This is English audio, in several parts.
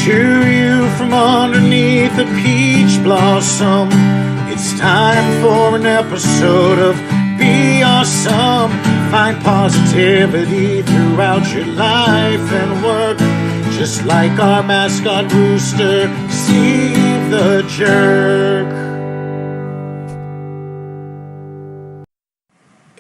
to you from underneath a peach blossom. It's time for an episode of Be Awesome. Find positivity throughout your life and work, just like our mascot rooster, Steve the Jerk.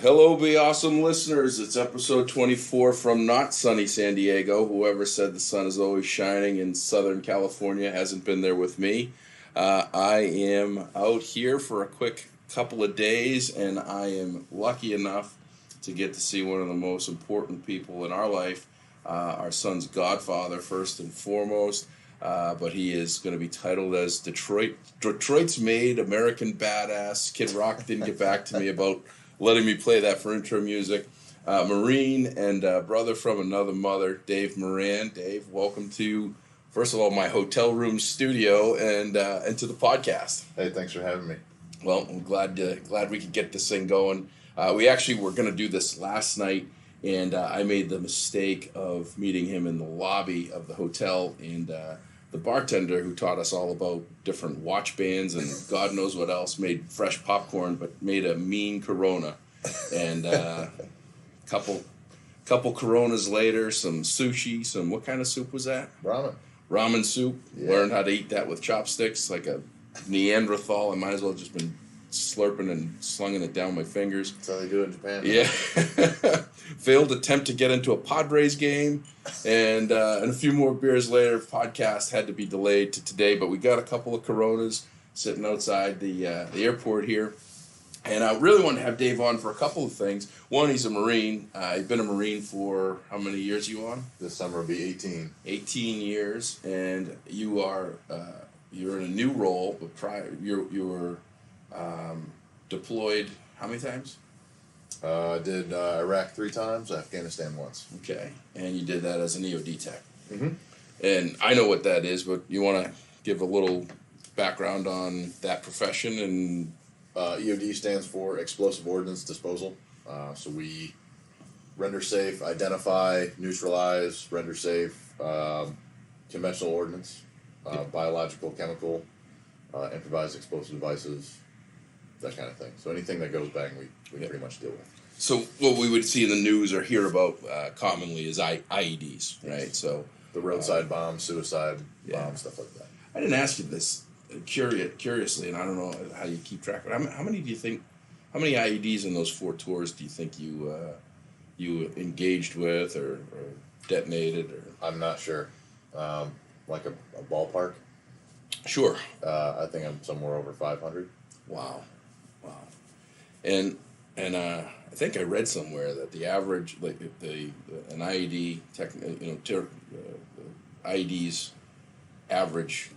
Hello, Be Awesome listeners. It's episode 24 from not sunny San Diego. Whoever said the sun is always shining in Southern California hasn't been there with me. I am out here for a quick couple of days, and I am lucky enough to get to see one of the most important people in our life, our son's godfather, first and foremost. But he is going to be titled as Detroit's made American badass. Kid Rock didn't get back to me about letting me play that for intro music. Marine and brother from another mother, Dave Moran. Dave, welcome to, first of all, my hotel room studio and to the podcast. Hey, thanks for having me. Well, I'm glad we could get this thing going. We actually were going to do this last night, and I made the mistake of meeting him in the lobby of the hotel, and the bartender who taught us all about different watch bands and God knows what else made fresh popcorn, but made a mean Corona. And couple Coronas later, some sushi, what kind of soup was that? Ramen soup. Yeah. Learned how to eat that with chopsticks like a Neanderthal. I might as well have just been slurping and slunging it down my fingers. That's how they do it in Japan. Yeah. Failed attempt to get into a Padres game, and a few more beers later, podcast had to be delayed to today, but we got a couple of Coronas sitting outside the airport here, and I really want to have Dave on for a couple of things. One, he's a Marine. He's been a Marine for how many years you on? This summer will be 18. 18 years, and you are you're in a new role, but prior you were deployed how many times? I did Iraq 3 times, Afghanistan once. Okay, and you did that as an EOD tech. Mm-hmm. And I know what that is, but you want to give a little background on that profession? And EOD stands for Explosive Ordnance Disposal. So we render safe, identify, neutralize, render safe conventional ordnance, biological, chemical, improvised explosive devices, that kind of thing. So anything that goes bang, we pretty much deal with. So what we would see in the news or hear about commonly is IEDs, right? So the roadside bombs, suicide bombs, stuff like that. I didn't ask you this curiously, and I don't know how you keep track of it. How many IEDs in those 4 tours do you think you engaged with or detonated? Or I'm not sure. Like a ballpark? Sure. I think I'm somewhere over 500. Wow. And I think I read somewhere that the average, like an IED, IEDs average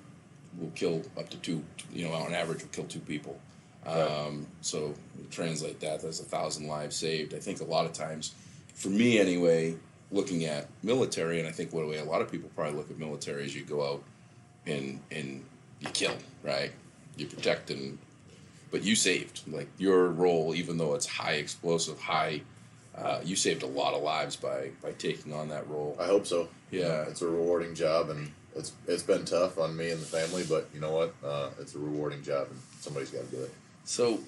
will kill up to 2. On average will kill 2 people. Right. So translate that's 1,000 lives saved. I think a lot of times, for me anyway, looking at military, and I think the way a lot of people probably look at military is you go out and you kill, right? You protect but you saved, like your role, even though it's high explosive, you saved a lot of lives by taking on that role. I hope so. Yeah. It's a rewarding job, and it's been tough on me and the family, but you know what? It's a rewarding job, and somebody's got to do it. So,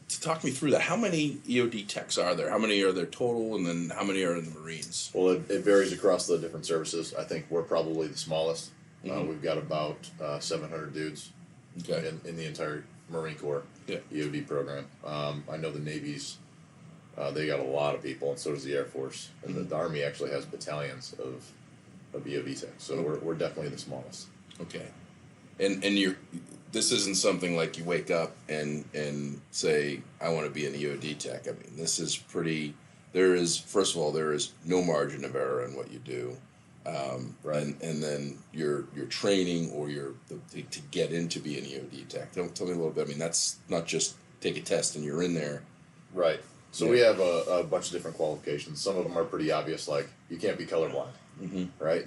to talk me through that, how many EOD techs are there? How many are there total, and then how many are in the Marines? Well, it varies across the different services. I think we're probably the smallest. Mm-hmm. We've got about 700 dudes in the entire Marine Corps EOD program. I know the Navy's, they got a lot of people, and so does the Air Force. And the Army actually has battalions of EOD techs, so we're definitely the smallest. Okay. And this isn't something like you wake up and say, I want to be an EOD tech. I mean, this is first of all, there is no margin of error in what you do. Right. And then your training or to get into being an EOD tech. Tell me a little bit. I mean, that's not just take a test and you're in there. Right. So we have a bunch of different qualifications. Some of them are pretty obvious, like you can't be colorblind. Mm-hmm. Right?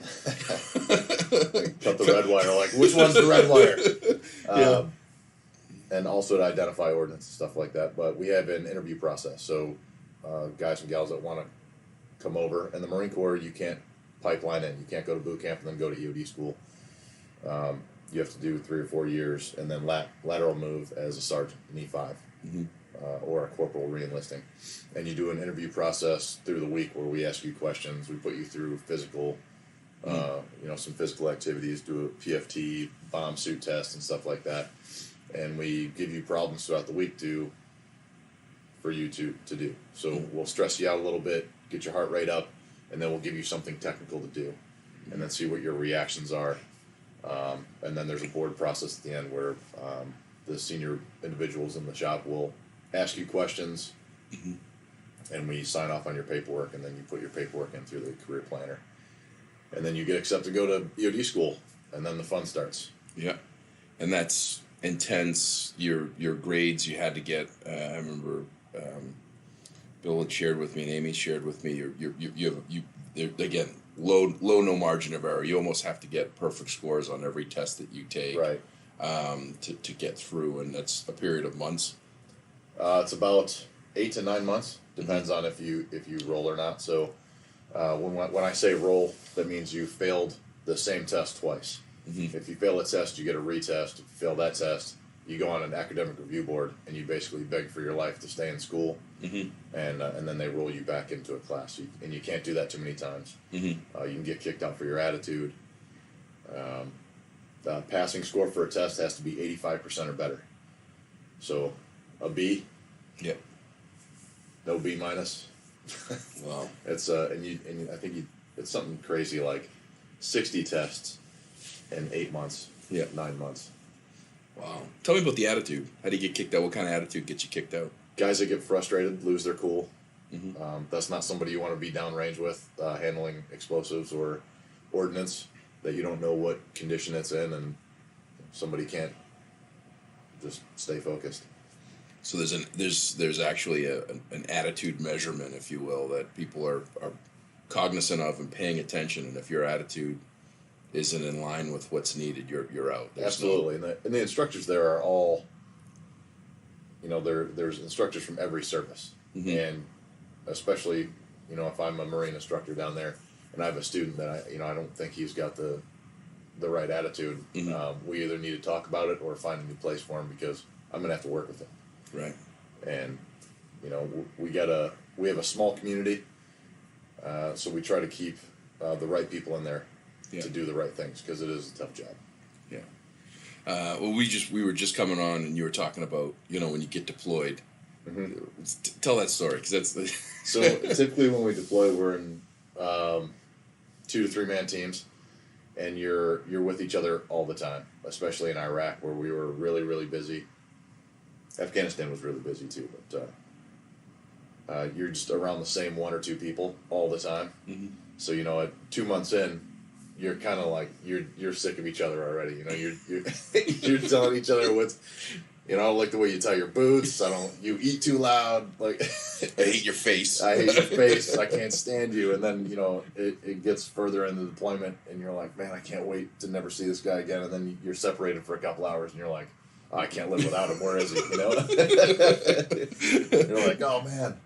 Cut the red wire, like, which one's the red wire? And also to identify ordnance and stuff like that. But we have an interview process. So guys and gals that want to come over. And the Marine Corps, you can't pipeline in. You can't go to boot camp and then go to EOD school. You have to do 3 or 4 years, and then lateral move as a sergeant in E5, or a corporal re-enlisting. And you do an interview process through the week where we ask you questions. We put you through physical, some physical activities, do a PFT, bomb suit test, and stuff like that. And we give you problems throughout the week for you to do. So we'll stress you out a little bit, get your heart rate up, and then we'll give you something technical to do, and then see what your reactions are. And then there's a board process at the end where the senior individuals in the shop will ask you questions, and we sign off on your paperwork, and then you put your paperwork in through the career planner. And then you get accepted to go to EOD school, and then the fun starts. Yeah. And that's intense. Your grades you had to get, I remember Bill had shared with me and Amy shared with me, again, low no margin of error. You almost have to get perfect scores on every test that you take, right? To get through, and that's a period of months. It's about 8 to 9 months, depends on if you roll or not. So when I say roll, that means you failed the same test twice. If you fail a test, you get a retest. If you fail that test, you go on an academic review board, and you basically beg for your life to stay in school, and then they roll you back into a class. And you can't do that too many times. You can get kicked out for your attitude. The passing score for a test has to be 85% or better. So a B, no B minus. Wow. It's and I think it's something crazy like 60 tests in 8 months. 9 months. Wow. Tell me about the attitude. How do you get kicked out? What kind of attitude gets you kicked out? Guys that get frustrated, lose their cool. That's not somebody you want to be downrange with, handling explosives or ordnance that you don't know what condition it's in, and somebody can't just stay focused. So there's actually an attitude measurement, if you will, that people are cognizant of and paying attention. And if your attitude isn't in line with what's needed, you're out. Absolutely, and the instructors there are all, there's instructors from every service, and especially, if I'm a Marine instructor down there, and I have a student that I don't think he's got the right attitude, we either need to talk about it or find a new place for him, because I'm gonna have to work with him. Right. And we have a small community, so we try to keep the right people in there to do the right things, because it is a tough job. Yeah. Well, we were just coming on, and you were talking about when you get deployed. Tell that story, because that's So typically when we deploy, we're in 2 to 3 man teams, and you're with each other all the time, especially in Iraq, where we were really, really busy. Afghanistan was really busy too, but you're just around the same 1 or 2 people all the time. So at 2 months in, you're kind of like you're sick of each other already. You're telling each other what's. I don't like the way you tie your boots. You eat too loud. Like, I hate your face. I hate your face. I can't stand you. And then, it gets further into deployment, and you're like, man, I can't wait to never see this guy again. And then you're separated for a couple hours, and you're like, oh, I can't live without him. Where is he? You're like, oh man,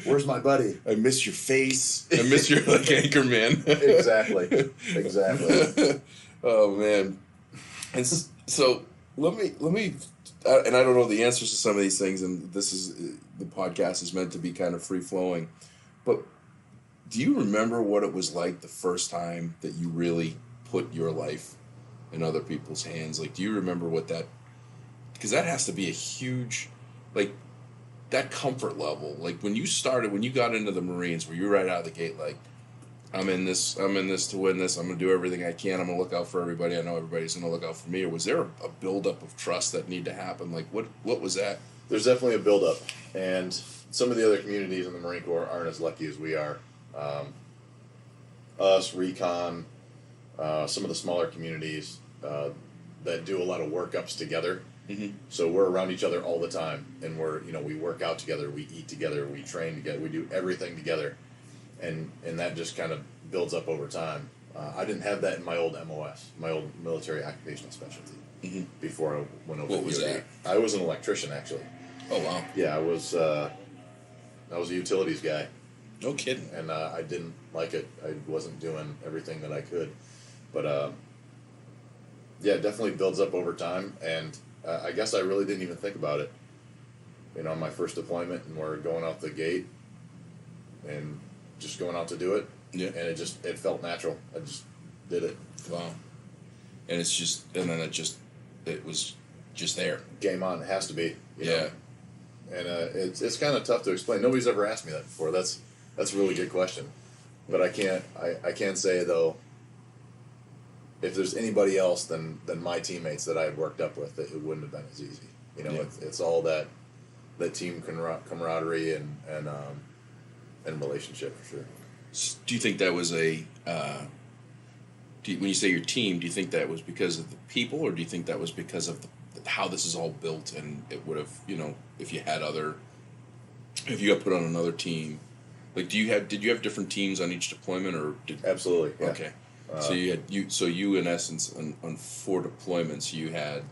where's my buddy? I miss your face. I miss your anchor man. Exactly. Oh man. And so let me. And I don't know the answers to some of these things, and the podcast is meant to be kind of free flowing. But do you remember what it was like the first time that you really put your life in other people's hands? Like, do you remember what that? Because that has to be a huge, like, that comfort level. Like when you got into the Marines, were you right out of the gate like, I'm in this to win this. I'm going to do everything I can. I'm going to look out for everybody. I know everybody's going to look out for me. Or was there a buildup of trust that needed to happen? Like, what was that? There's definitely a buildup. And some of the other communities in the Marine Corps aren't as lucky as we are. Us, Recon, some of the smaller communities that do a lot of workups together. So we're around each other all the time. And we work out together. We eat together. We train together. We do everything together. And that just kind of builds up over time. I didn't have that in my old MOS, my old military occupational specialty, before I went over. What was that? I was an electrician, actually. Oh wow! Yeah, I was a utilities guy. No kidding. And I didn't like it. I wasn't doing everything that I could, but Yeah, it definitely builds up over time, and I guess I really didn't even think about it. My first deployment, and we're going out the gate, and just going out to do it. Yeah. And it felt natural. I just did it. Wow. And it was just there. Game on. It has to be. Yeah. Know? And it's kind of tough to explain. Nobody's ever asked me that before. That's a really good question. But I can't say though. If there's anybody else than my teammates that I had worked up with, it wouldn't have been as easy. It's all that team camaraderie and relationship for sure. Do you think that was when you say your team, do you think that was because of the people, or do you think that was because of how this is all built, and it would have, if you got put on another team, like did you have different teams on each deployment, or Absolutely, yeah. Okay. So you in essence on 4 deployments you had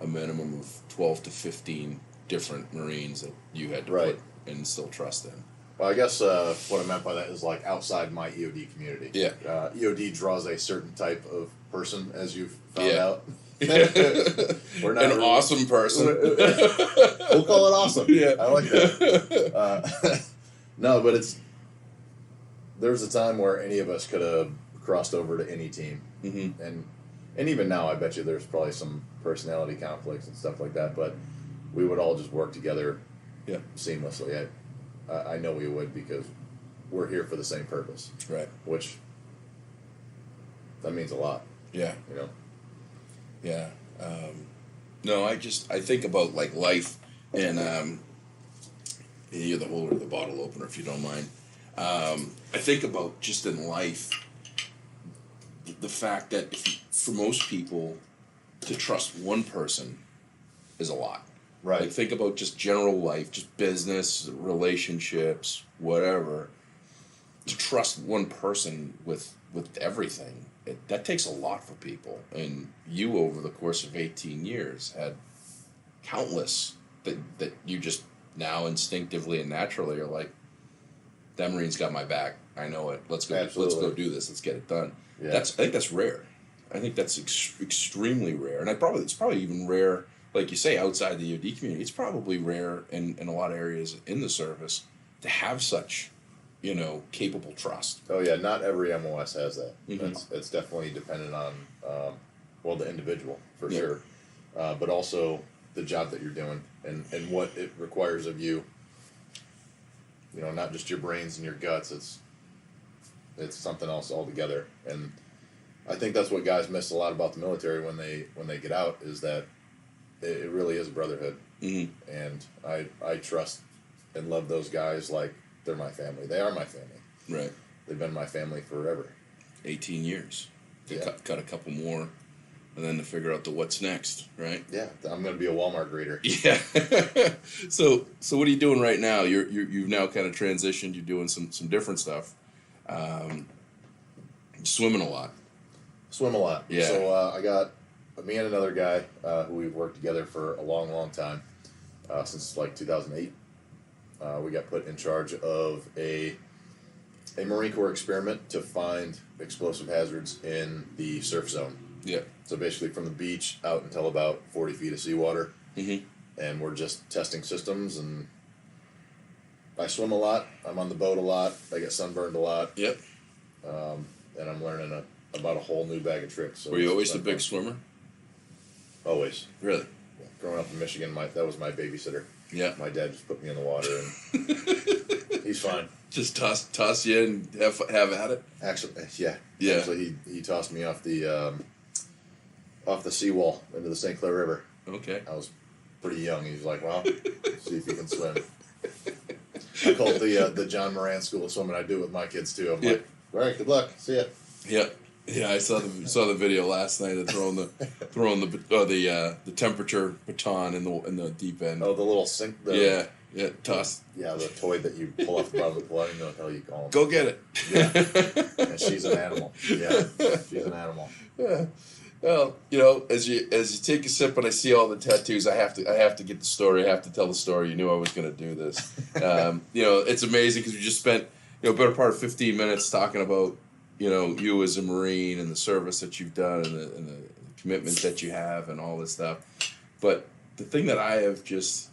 a minimum of 12 to 15 different Marines that you had to put and instill trust in. Well, I guess what I meant by that is like outside my EOD community. Yeah. EOD draws a certain type of person, as you've found out. We're not an awesome person. We'll call it awesome. Yeah. I like that. No, but there's a time where any of us could have crossed over to any team. Mm-hmm. And even now, I bet you there's probably some personality conflicts and stuff like that, but we would all just work together seamlessly. I know we would, because we're here for the same purpose. Right. Which, that means a lot. Yeah. Yeah. No, I think about like life, and you're the holder of the bottle opener, if you don't mind. I think about just in life, the fact that for most people, to trust one person is a lot. Right. Like think about just general life, just business, relationships, whatever. To trust one person with everything, that takes a lot for people. And you, over the course of 18 years, had countless that you just now instinctively and naturally are like, that Marine's got my back. I know it. Let's go. Absolutely. Let's go do this. Let's get it done. Yeah. I think that's rare. I think that's extremely rare, and it's probably even rare. Like you say, outside the EOD community, it's probably rare in a lot of areas in the service to have such, capable trust. Oh yeah, not every MOS has that. Mm-hmm. It's definitely dependent on, the individual for sure, but also the job that you're doing and what it requires of you. Not just your brains and your guts. It's something else altogether, and I think that's what guys miss a lot about the military when they get out, is that it really is a brotherhood. Mm-hmm. And I trust and love those guys like they're my family. They are my family. Right. They've been my family forever. 18 years. Yeah. Cut a couple more, and then to figure out the what's next, right? Yeah, I'm going to be a Walmart greeter. Yeah. So what are you doing right now? You've now kind of transitioned. You're doing some different stuff. Swimming a lot. Swim a lot. Yeah. So I got me and another guy who we've worked together for a long, long time, since like 2008. We got put in charge of a Marine Corps experiment to find explosive hazards in the surf zone. Yeah. So basically from the beach out until about 40 feet of seawater. Mm-hmm. And we're just testing systems, and I swim a lot. I'm on the boat a lot. I get sunburned a lot. Yep. And I'm learning about a whole new bag of tricks. So were you always the big swimmer? Always. Really? Yeah. Growing up in Michigan, that was my babysitter. Yeah. My dad just put me in the water, and he's fine. Just toss you and have at it? Actually, yeah. Yeah. Actually, he tossed me off the seawall into the St. Clair River. Okay. I was pretty young. He's like, well, see if you can swim. I call it the John Moran School of Swimming. I do it with my kids too. I'm like, all right, good luck. See ya. Yeah. Yeah, I saw the video last night of throwing the temperature baton in the deep end. Oh, the little sink. Yeah, toss. Yeah, the toy that you pull off the bottom of the pool. I don't know what the hell you call them. Go get it. Yeah, and she's an animal. Yeah, she's an animal. Yeah. Well, as you take a sip and I see all the tattoos, I have to get the story. I have to tell the story. You knew I was going to do this. It's amazing because we just spent a better part of 15 minutes talking about you as a Marine and the service that you've done and the commitment that you have and all this stuff. But the thing that I have just,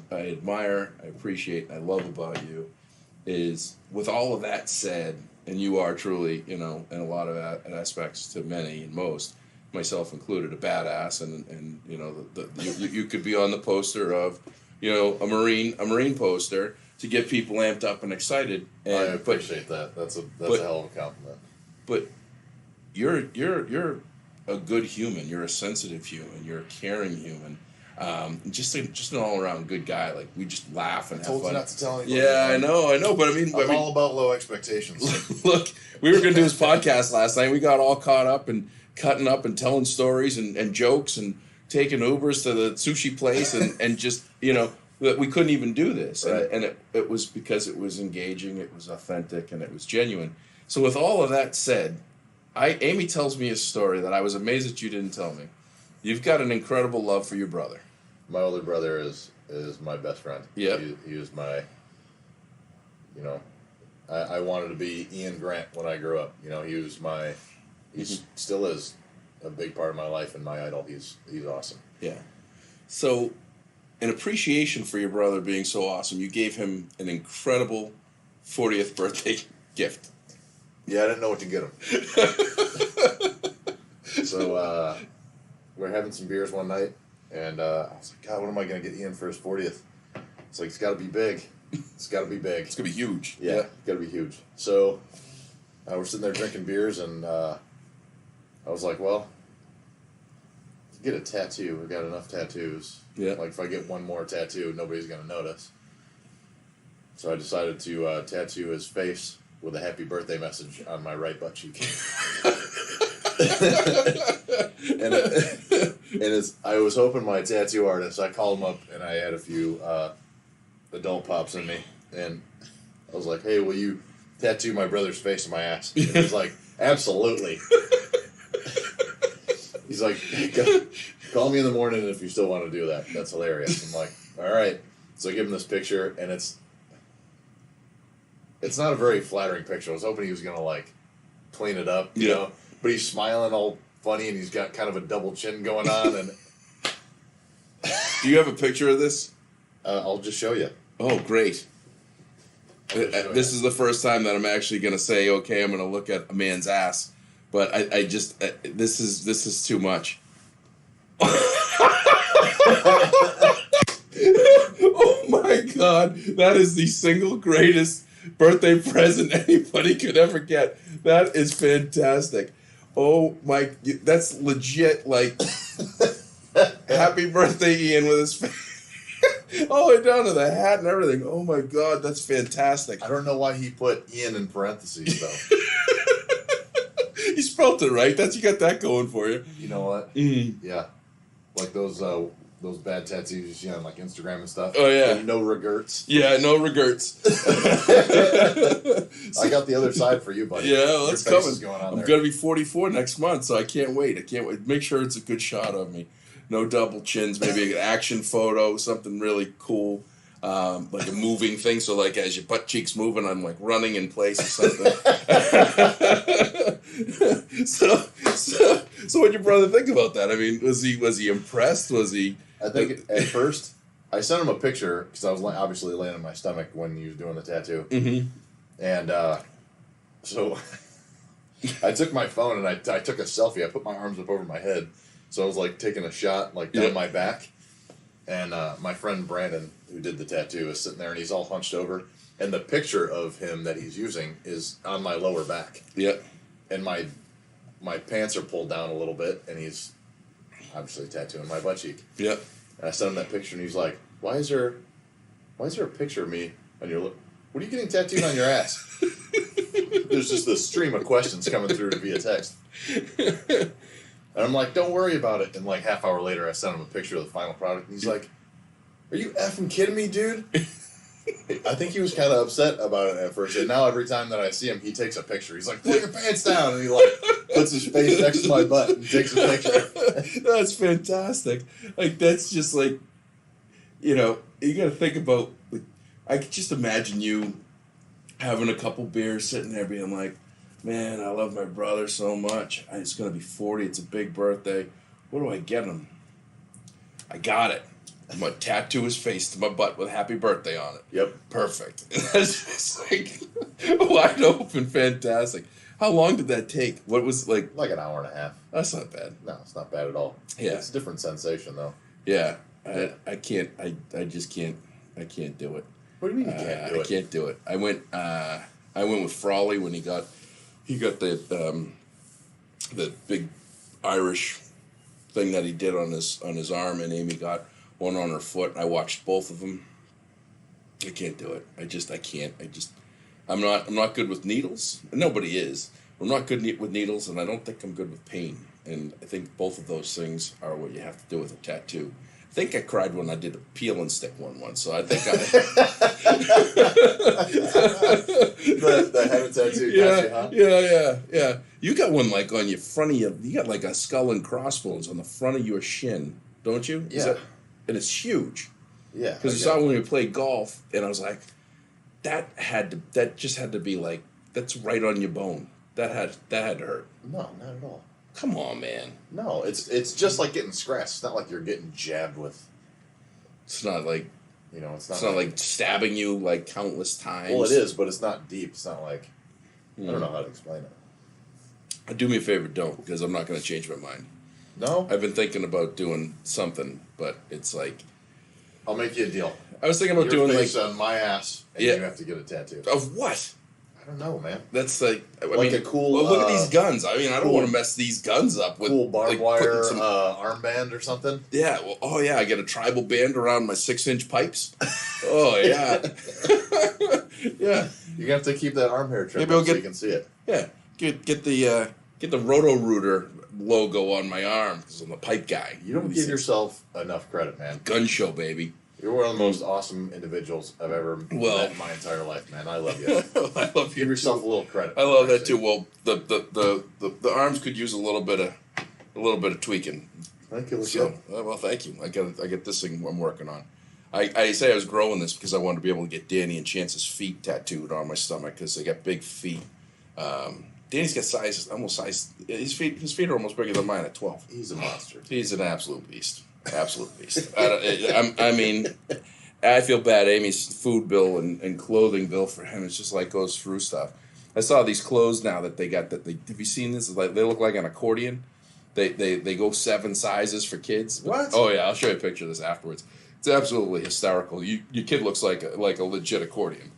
I admire, I appreciate, I love about you is with all of that said, and you are truly, in a lot of aspects to many and most, myself included, a badass, and you could be on the poster of, a Marine poster to get people amped up and excited. And, I appreciate that. That's a hell of a compliment. But you're a good human. You're a sensitive human. You're a caring human. Just an all around good guy. Like, we just laugh and have fun. I told you not to tell anybody. Yeah, I know. But I mean, all about low expectations. Look, we were going to do this podcast last night. We got all caught up and cutting up and telling stories and jokes and taking Ubers to the sushi place and just, that we couldn't even do this. Right. And it was because it was engaging, it was authentic, and it was genuine. So with all of that said, Amy tells me a story that I was amazed that you didn't tell me. You've got an incredible love for your brother. My older brother is my best friend. Yep. He was my, I wanted to be Ian Grant when I grew up. He still is a big part of my life and my idol. He's awesome. Yeah. So, in appreciation for your brother being so awesome, you gave him an incredible 40th birthday gift. Yeah, I didn't know what to get him. So, we're having some beers one night, and I was like, God, what am I going to get Ian for his 40th? It's like, it's got to be big. It's got to be big. It's going to be huge. Yeah, it's got to be huge. So, we're sitting there drinking beers, and I was like, well, get a tattoo. We've got enough tattoos. Yeah. Like, if I get one more tattoo, nobody's going to notice. So I decided to tattoo his face with a happy birthday message on my right butt cheek. I was hoping my tattoo artist, I called him up, and I had a few adult pops in me, and I was like, hey, will you tattoo my brother's face on my ass? And he was like, absolutely. He's like, call me in the morning if you still want to do that. That's hilarious. I'm like, all right. So I give him this picture, and it's not a very flattering picture. I was hoping he was going to, clean it up, you know? But he's smiling all funny, and he's got kind of a double chin going on. And do you have a picture of this? I'll just show you. Oh, great. This is the first time that I'm actually going to say, okay, I'm going to look at a man's ass. But I just, this is too much. Oh my God. That is the single greatest birthday present anybody could ever get. That is fantastic. Oh my, that's legit, happy birthday, Ian, with his face. All the way down to the hat and everything. Oh my God, that's fantastic. I don't know why he put Ian in parentheses, though. You spelt it right. You got that going for you. You know what? Mm-hmm. Yeah. Like those bad tattoos you see on Instagram and stuff. Oh yeah. No regrets. Yeah, no regrets. I got the other side for you, buddy. Yeah, well, that's coming. I'm gonna be 44 next month, so I can't wait. Make sure it's a good shot of me. No double chins. Maybe an action photo, something really cool. Like a moving thing, so as your butt cheeks moving, I'm running in place or something. So what'd your brother think about that? I mean, was he impressed? Was he? I think at first I sent him a picture because I was obviously laying on my stomach when he was doing the tattoo, and so I took my phone and I took a selfie. I put my arms up over my head, so I was taking a shot down my back. And my friend Brandon, who did the tattoo, is sitting there, and he's all hunched over. And the picture of him that he's using is on my lower back. Yep. And my pants are pulled down a little bit, and he's obviously tattooing my butt cheek. Yep. And I sent him that picture, and he's like, "Why is there a picture of me on your lip? What are you getting tattooed on your ass?" There's just this stream of questions coming through via text. And I'm like, don't worry about it. And half hour later, I sent him a picture of the final product. And he's like, are you effing kidding me, dude? I think he was kind of upset about it at first. And now every time that I see him, he takes a picture. He's like, pull your pants down. And he puts his face next to my butt and takes a picture. That's fantastic. That's just you got to think about, I could just imagine you having a couple beers, sitting there being like, man, I love my brother so much. It's going to be 40. It's a big birthday. what do I get him? I got it. I'm going to tattoo his face to my butt with happy birthday on it. Yep. Perfect. And that's just like wide open, fantastic. How long did that take? What was like? Like an hour and a half. That's not bad. No, it's not bad at all. Yeah. It's a different sensation, though. Yeah. I can't. I just can't. I can't do it. What do you mean you can't do it? I can't do it. I went with Frawley when he got the big Irish thing that he did on his arm, and Amy got one on her foot. I watched both of them. I can't do it. I can't. I'm not good with needles. Nobody is. I'm not good with needles, and I don't think I'm good with pain. And I think both of those things are what you have to do with a tattoo. I think I cried when I did a peel and stick one once, so I think the head of tattoo got you, huh? Yeah. You got one like on your front of you got like a skull and crossbones on the front of your shin, don't you? Yeah. And it's huge. Yeah. Because you saw when we played golf, and I was like, that just had to be like, that's right on your bone. That had to hurt. No, not at all. Come on, man. No, it's just like getting scratched. It's not like you're getting jabbed with. It's not like, it's not like stabbing you like countless times. Well, it is, but it's not deep. It's not like I don't know how to explain it. Do me a favor, don't, because I'm not going to change my mind. No, I've been thinking about doing something, but it's like, I'll make you a deal. I was thinking about Your doing face like on my ass, and Yeah. you have to get a tattoo. of what? I don't know, man. That's like, I Like mean, a cool, well, look at these guns. I mean, I don't cool- want to mess these guns up with Cool barbed like, wire putting some- armband or something. Yeah. Well, I get a tribal band around my 6-inch pipes. Oh yeah. Yeah. You have to keep that arm hair trimmed Maybe I'll so get- you can see it. Yeah. Get the Roto Rooter logo on my arm because I'm a pipe guy. You don't give yourself enough credit, man. Gun show, baby. You're one of the most awesome individuals I've ever met in my entire life, man. I love you. I love you. Give yourself a little credit. I love that too. Well, the arms could use a little bit of tweaking. Thank you. So, well, thank you. I get this thing I'm working on. I say I was growing this because I wanted to be able to get Danny and Chance's feet tattooed on my stomach because they got big feet. Danny's got almost size. His feet are almost bigger than mine at 12. He's a monster. He's an absolute beast. Absolute beast. I mean, I feel bad. Amy's food bill and clothing bill for him, it's just like goes through stuff. I saw these clothes now that they got. Have you seen this? Like they look like an accordion. They go 7 sizes for kids. What? Oh yeah, I'll show you a picture of this afterwards. It's absolutely hysterical. Your kid looks like a legit accordion.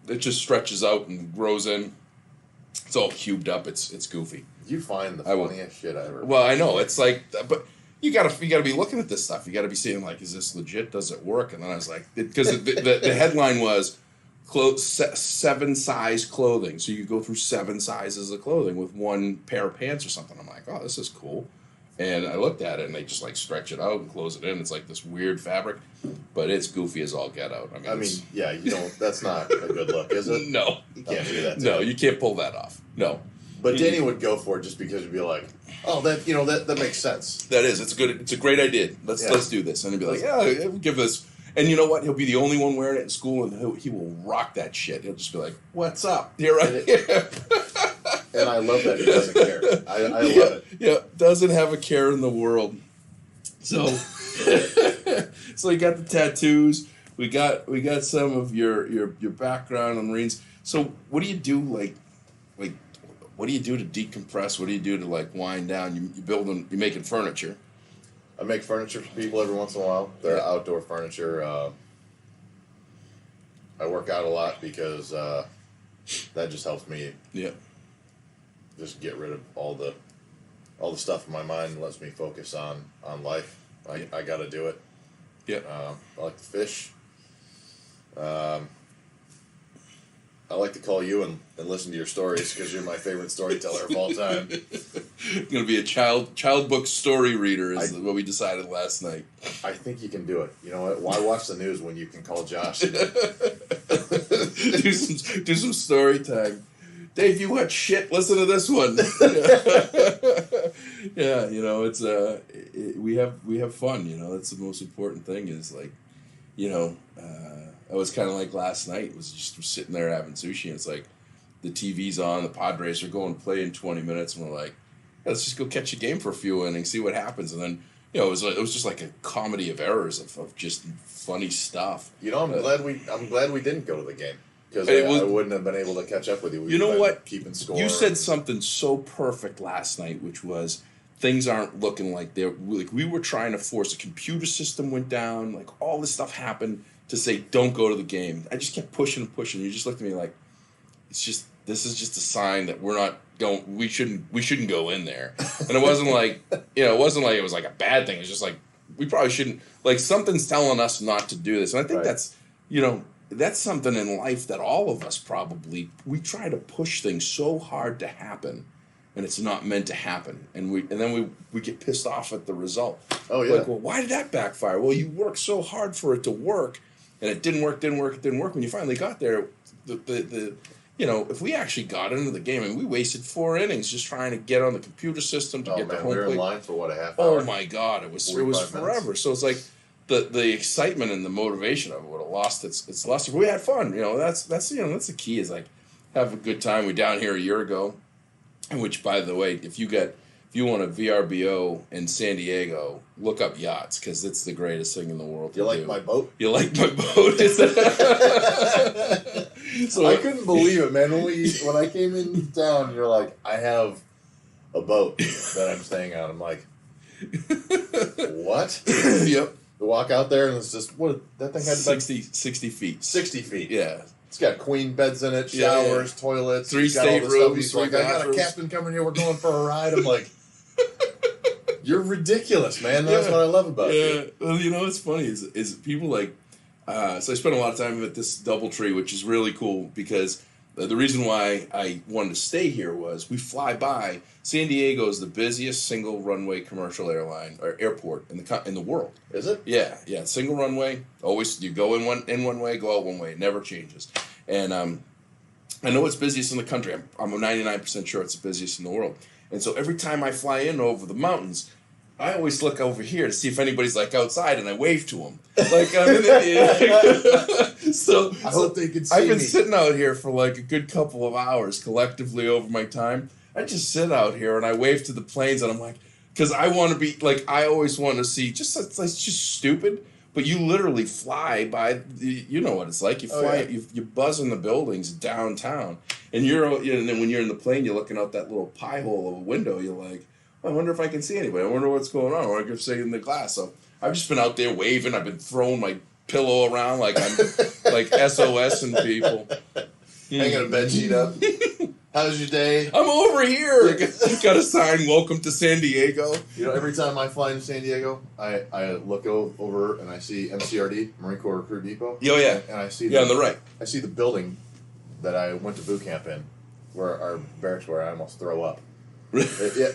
It just stretches out and grows in. It's all cubed up. It's goofy. You find the funniest shit I ever. Well, I know it's like, but you gotta be looking at this stuff. You gotta be seeing like, is this legit? Does it work? And then I was like, because the headline was, 7 size clothing, so you could go through 7 sizes of clothing with one pair of pants or something. I'm like, oh, this is cool. And I looked at it, and they just like stretch it out and close it in. It's like this weird fabric, but it's goofy as all get out. I mean, yeah, you don't. That's not a good look, is it? No, You can't do that. no, you can't pull that off. No. But Danny would go for it just because you'd be like, oh, that makes sense. That is, it's a great idea. Let's do this. And he'd be like, yeah, we'll give this. And you know what? He'll be the only one wearing it in school, and he will rock that shit. He'll just be like, what's up? Here I am. And I love that he doesn't care. I love it. Yeah, doesn't have a care in the world. So, so you got the tattoos. We got some of your background on Marines. So what do you do like what do you do to decompress? What do you do to like wind down? You're making furniture. I make furniture for people every once in a while. They're outdoor furniture. I work out a lot because that just helps me. Yeah. Just get rid of all the stuff in my mind and lets me focus on life. I got to do it. Yeah. I like to fish. I like to call you and listen to your stories because you're my favorite storyteller of all time. Going to be a child book story reader is what we decided last night. I think you can do it. You know what? Why watch the news when you can call Josh? do some story time. Dave, you watch shit. Listen to this one. Yeah, it's we have fun. That's the most important thing. Is like, I was kind of like last night. Was just sitting there having sushi. And it's like the TV's on. The Padres are going to play in 20 minutes, and we're like, let's just go catch a game for a few innings, see what happens, and then it was just like a comedy of errors of just funny stuff. I'm glad we didn't go to the game because I wouldn't have been able to catch up with you. You know what? Keeping score. You said something so perfect last night, which was things aren't looking like they're like we were trying to force a computer system went down, like all this stuff happened to say don't go to the game. I just kept pushing and pushing. You just looked at me like this is just a sign that we're not going. We shouldn't go in there. And it wasn't like it wasn't like it was like a bad thing. It's just like we probably shouldn't. Like something's telling us not to do this. And I think that's something in life that all of us probably we try to push things so hard to happen, and it's not meant to happen. And then we get pissed off at the result. Oh yeah. Like, well, why did that backfire? Well, you worked so hard for it to work, and it didn't work. When you finally got there, if we actually got into the game, and we wasted 4 innings just trying to get on the computer system to get the home we were plate. in line for a half hour. Oh my God, it was forever. Minutes. So it's like the excitement and the motivation of it would have lost its luster. But we had fun. That's the key is like have a good time. We were down here a year ago, which by the way, if you want a VRBO in San Diego, look up yachts because it's the greatest thing in the world. You like my boat? You like my boat? So I couldn't believe it, man. When I came in town, you're like, I have a boat that I'm staying on. I'm like, what? Yep. To walk out there and it's just that thing had 60 feet. 60 feet. Yeah. It's got queen beds in it, showers, toilets, 3 staterooms. He's like, I got a captain coming here. We're going for a ride. I'm like, you're ridiculous, man. That's what I love about you. Well, it's funny is people like. So I spent a lot of time at this DoubleTree, which is really cool because the reason why I wanted to stay here was we fly by. San Diego is the busiest single runway commercial airline or airport in the world. Is it? Yeah, single runway. Always you go in one way, go out one way. It never changes. And I know it's busiest in the country. I'm 99% sure it's the busiest in the world. And so every time I fly in over the mountains, I always look over here to see if anybody's like outside, and I wave to them. Like I'm in the So I hope they can see I've been me. sitting out here for like a good couple of hours collectively over my time. I just sit out here and I wave to the planes, and I'm like, because I want to be like I always want to see. It's just stupid, but you literally fly by. You know what it's like. You fly, you buzz in the buildings downtown, and and then when you're in the plane, you're looking out that little pie hole of a window. You're like, I wonder if I can see anybody. I wonder what's going on. Or I could say in the glass. So I've just been out there waving. I've been throwing my pillow around like I'm like SOS and people. Hanging a bed sheet up. How's your day? I'm over here. Got a sign, welcome to San Diego. Every time I fly into San Diego, I look over and I see MCRD, Marine Corps Recruit Depot. Oh, yeah. And I see on the right. I see the building that I went to boot camp in, where our barracks were. I almost throw up. Yeah.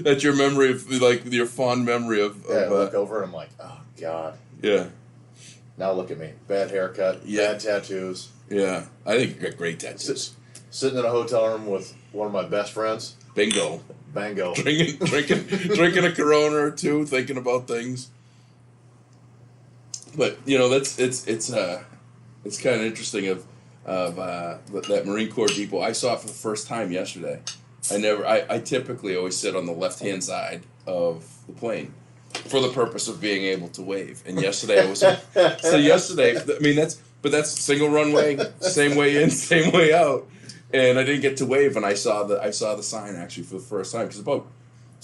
That's your memory of like your fond memory of I look over and I'm like, oh God. Yeah. Now look at me. Bad haircut, bad tattoos. Yeah. I think you got great tattoos. Sitting in a hotel room with one of my best friends. Bingo. Bango. Drinking a Corona or two, thinking about things. But it's kind of interesting of that Marine Corps depot. I saw it for the first time yesterday. I typically always sit on the left-hand side of the plane for the purpose of being able to wave. And yesterday I was that's single runway, same way in, same way out. And I didn't get to wave, and I saw the sign actually for the first time because it's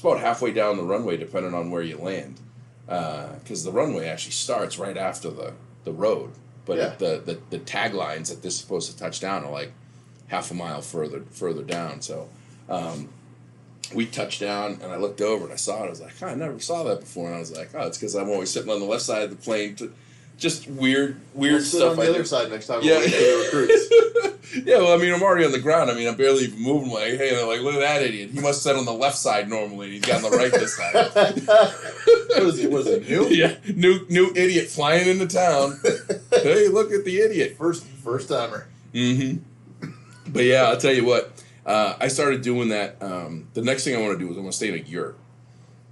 about halfway down the runway depending on where you land. Because the runway actually starts right after the road. But the taglines that they're supposed to touch down are like half a mile further down. So we touched down, and I looked over and I saw it. I was like, I never saw that before. And I was like, it's because I'm always sitting on the left side of the plane. Just weird sit on stuff. the other side next time. Yeah, the recruits. Yeah, well, I'm already on the ground. I'm barely even moving. Like, hey, they're like, look at that idiot. He must sit on the left side normally. He's got on the right this time. Was he new? Yeah, new idiot flying into town. Hey, look at the idiot. First timer. Mm-hmm. But yeah, I'll tell you what. I started doing that. The next thing I want to do is I want to stay in a yurt.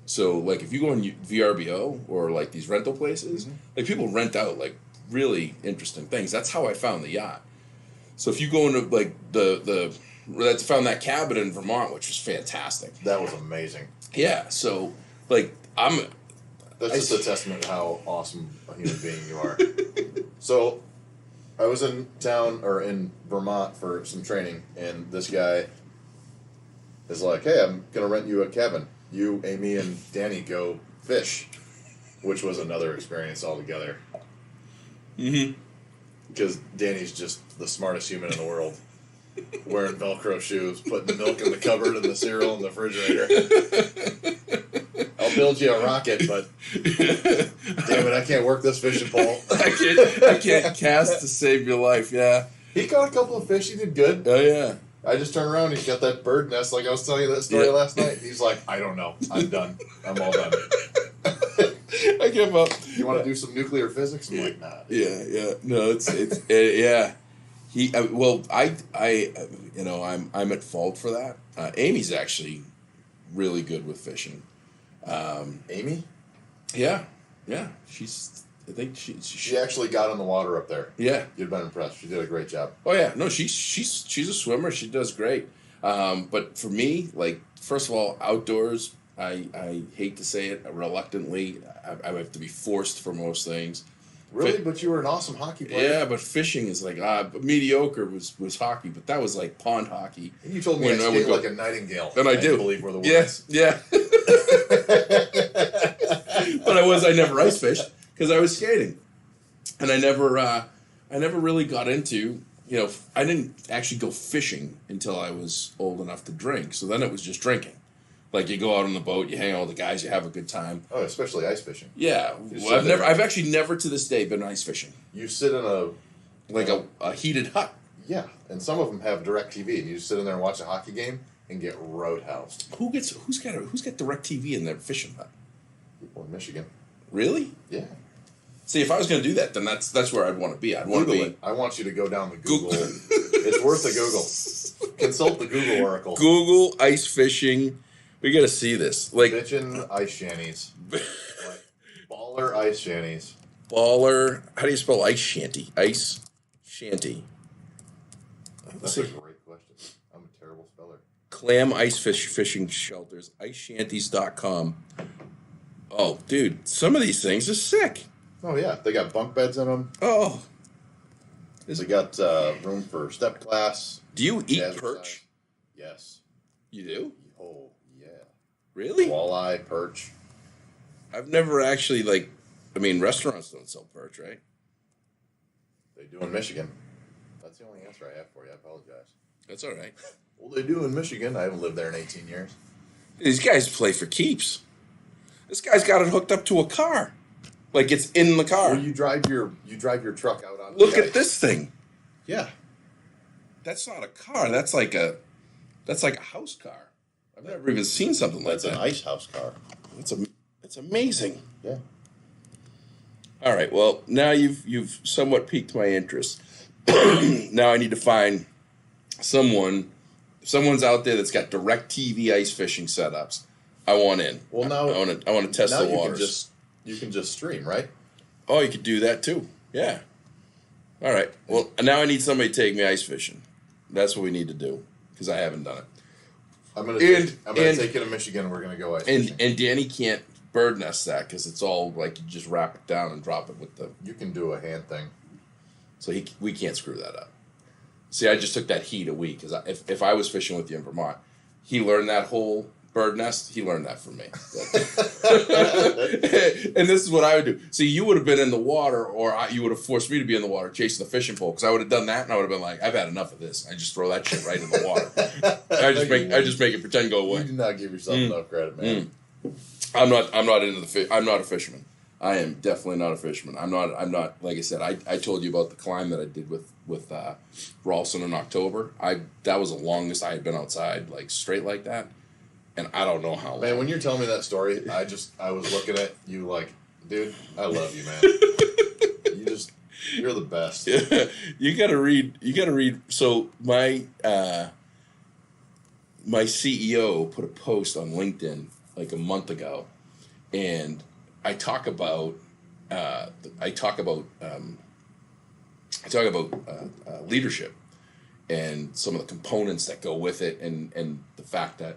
So, like, if you go on VRBO or, like, these rental places, like, people rent out, like, really interesting things. That's how I found the yacht. So if you go into, like, the found that cabin in Vermont, which was fantastic. That was amazing. Yeah, so like That's just a testament to how awesome a human being you are. So, I was in town or in Vermont for some training, and this guy is like, "Hey, I'm gonna rent you a cabin. You, Amy, and Danny go fish," which was another experience altogether. Mm-hmm. Because Danny's just the smartest human in the world. Wearing Velcro shoes, putting the milk in the cupboard and the cereal in the refrigerator. I'll build you a rocket, but damn it, I can't work this fishing pole. I can't cast to save your life. Yeah. He caught a couple of fish. He did good. Oh yeah. I just turned around. He's got that bird nest, like I was telling you that story last night. He's like, I don't know. I'm done. I'm all done. I give up. You want to do some nuclear physics? I'm like, nah. Yeah. No, it's yeah. I'm at fault for that. Amy's actually really good with fishing. Amy? Yeah. I think She actually got in the water up there. Yeah. You'd been impressed. She did a great job. Oh yeah. No, she's a swimmer. She does great. But for me, like, first of all, outdoors, I hate to say it reluctantly. I have to be forced for most things. Really? But you were an awesome hockey player. Yeah, but fishing is like mediocre was hockey, but that was like pond hockey. And you told me I skated like a nightingale. And I do. Believe were the words. Yes, yeah. But I never ice fished because I was skating, and I never really got into. I didn't actually go fishing until I was old enough to drink. So then it was just drinking. Like, you go out on the boat, you hang out with the guys, you have a good time. Oh, especially ice fishing. Yeah, well, I've actually never to this day been ice fishing. You sit in a heated hut. Yeah, and some of them have direct TV, and you just sit in there and watch a hockey game and get roadhoused. Who's got direct TV in their fishing hut? People in Michigan. Really? Yeah. See, if I was going to do that, then that's where I'd want to be. I'd want to be. It. I want you to go down the Google. It's worth a Google. Consult the Google oracle. Google ice fishing. We got to see this. Like bitchin' ice shanties. Like baller ice shanties. Baller. How do you spell ice shanty? Ice shanty. That's a great question. I'm a terrible speller. Clam ice fishing shelters. IceShanties.com. Oh, dude, some of these things are sick. Oh yeah, they got bunk beds in them. Oh. They got room for step class. Do you eat perch? Yes. You do? Oh, yeah. Really? Walleye, perch. I've never actually, restaurants don't sell perch, right? They do in Michigan. That's the only answer I have for you. I apologize. That's all right. Well, they do in Michigan. I haven't lived there in 18 years. These guys play for keeps. This guy's got it hooked up to a car. Like, it's in the car. Well, you drive your truck out on. Look at this thing. Yeah. That's not a car. That's like a house car. I've never even seen something like that. That's an ice house car. It's amazing. Yeah. All right. Well, now you've somewhat piqued my interest. Now I need to find someone. If someone's out there that's got direct TV ice fishing setups, I want in. Well, now I want to test the waters. You can just stream, right? Oh, you could do that too. Yeah. All right. Well, now I need somebody to take me ice fishing. That's what we need to do because I haven't done it. I'm gonna take you to Michigan. And we're gonna go ice fishing. And Danny can't bird nest that because it's all like you just wrap it down and drop it with the. You can do a hand thing. So we can't screw that up. See, I just took that heat a week because if I was fishing with you in Vermont, he learned that whole bird nest. He learned that from me. And this is what I would do. See, you would have been in the water, or you would have forced me to be in the water chasing the fishing pole because I would have done that, and I would have been like, "I've had enough of this." I just throw that shit right in the water. I just make it pretend go away. You do not give yourself enough credit, man. I'm not into the fish. I'm not a fisherman. I am definitely not a fisherman. I'm not. Like I said, I told you about the climb that I did with Ralston in October. That was the longest I had been outside like straight like that. And I don't know how long. Man, when you're telling me that story, I was looking at you like, dude, I love you, man. You're the best. Yeah, you gotta read. So my CEO put a post on LinkedIn like a month ago, and I talk about leadership, and some of the components that go with it, and the fact that,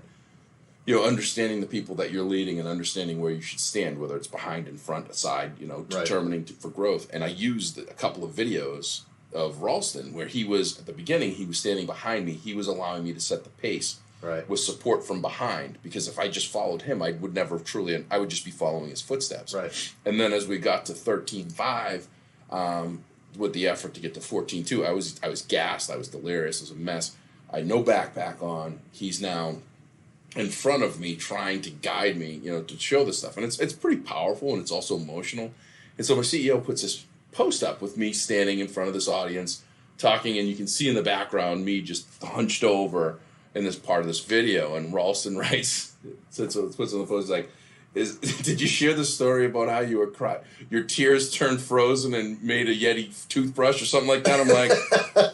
you know, understanding the people that you're leading and understanding where you should stand, whether it's behind, in front, aside, you know, determining for growth. And I used a couple of videos of Ralston where he was, at the beginning, he was standing behind me. He was allowing me to set the pace with support from behind, because if I just followed him, I would never truly, I would just be following his footsteps. Right. And then as we got to 13.5, with the effort to get to 14.2, I was gassed. I was delirious. It was a mess. I had no backpack on. He's now in front of me trying to guide me, you know, to show this stuff. And it's pretty powerful, and it's also emotional. And so my CEO puts this post up with me standing in front of this audience talking, and you can see in the background me just hunched over in this part of this video. And Ralston writes, so puts on the post like, did you share the story about how you were your tears turned frozen and made a Yeti toothbrush or something like that? I'm like,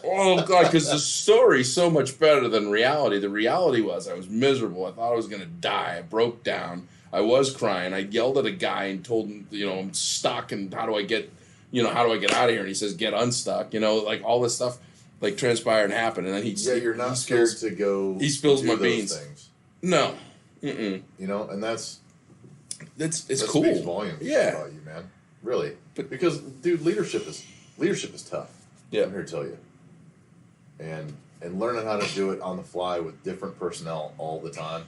oh God, because the story's so much better than reality. The reality was I was miserable. I thought I was going to die. I broke down. I was crying. I yelled at a guy and told him, you know, I'm stuck, and how do I get out of here? And he says, get unstuck. You know, like all this stuff like transpired and happened. And then you're not scared to go. He spills my beans. Things. No. You know, and that's cool. Speaks volumes about you, man. Really, because dude, leadership is tough. Yeah, I'm here to tell you. And learning how to do it on the fly with different personnel all the time.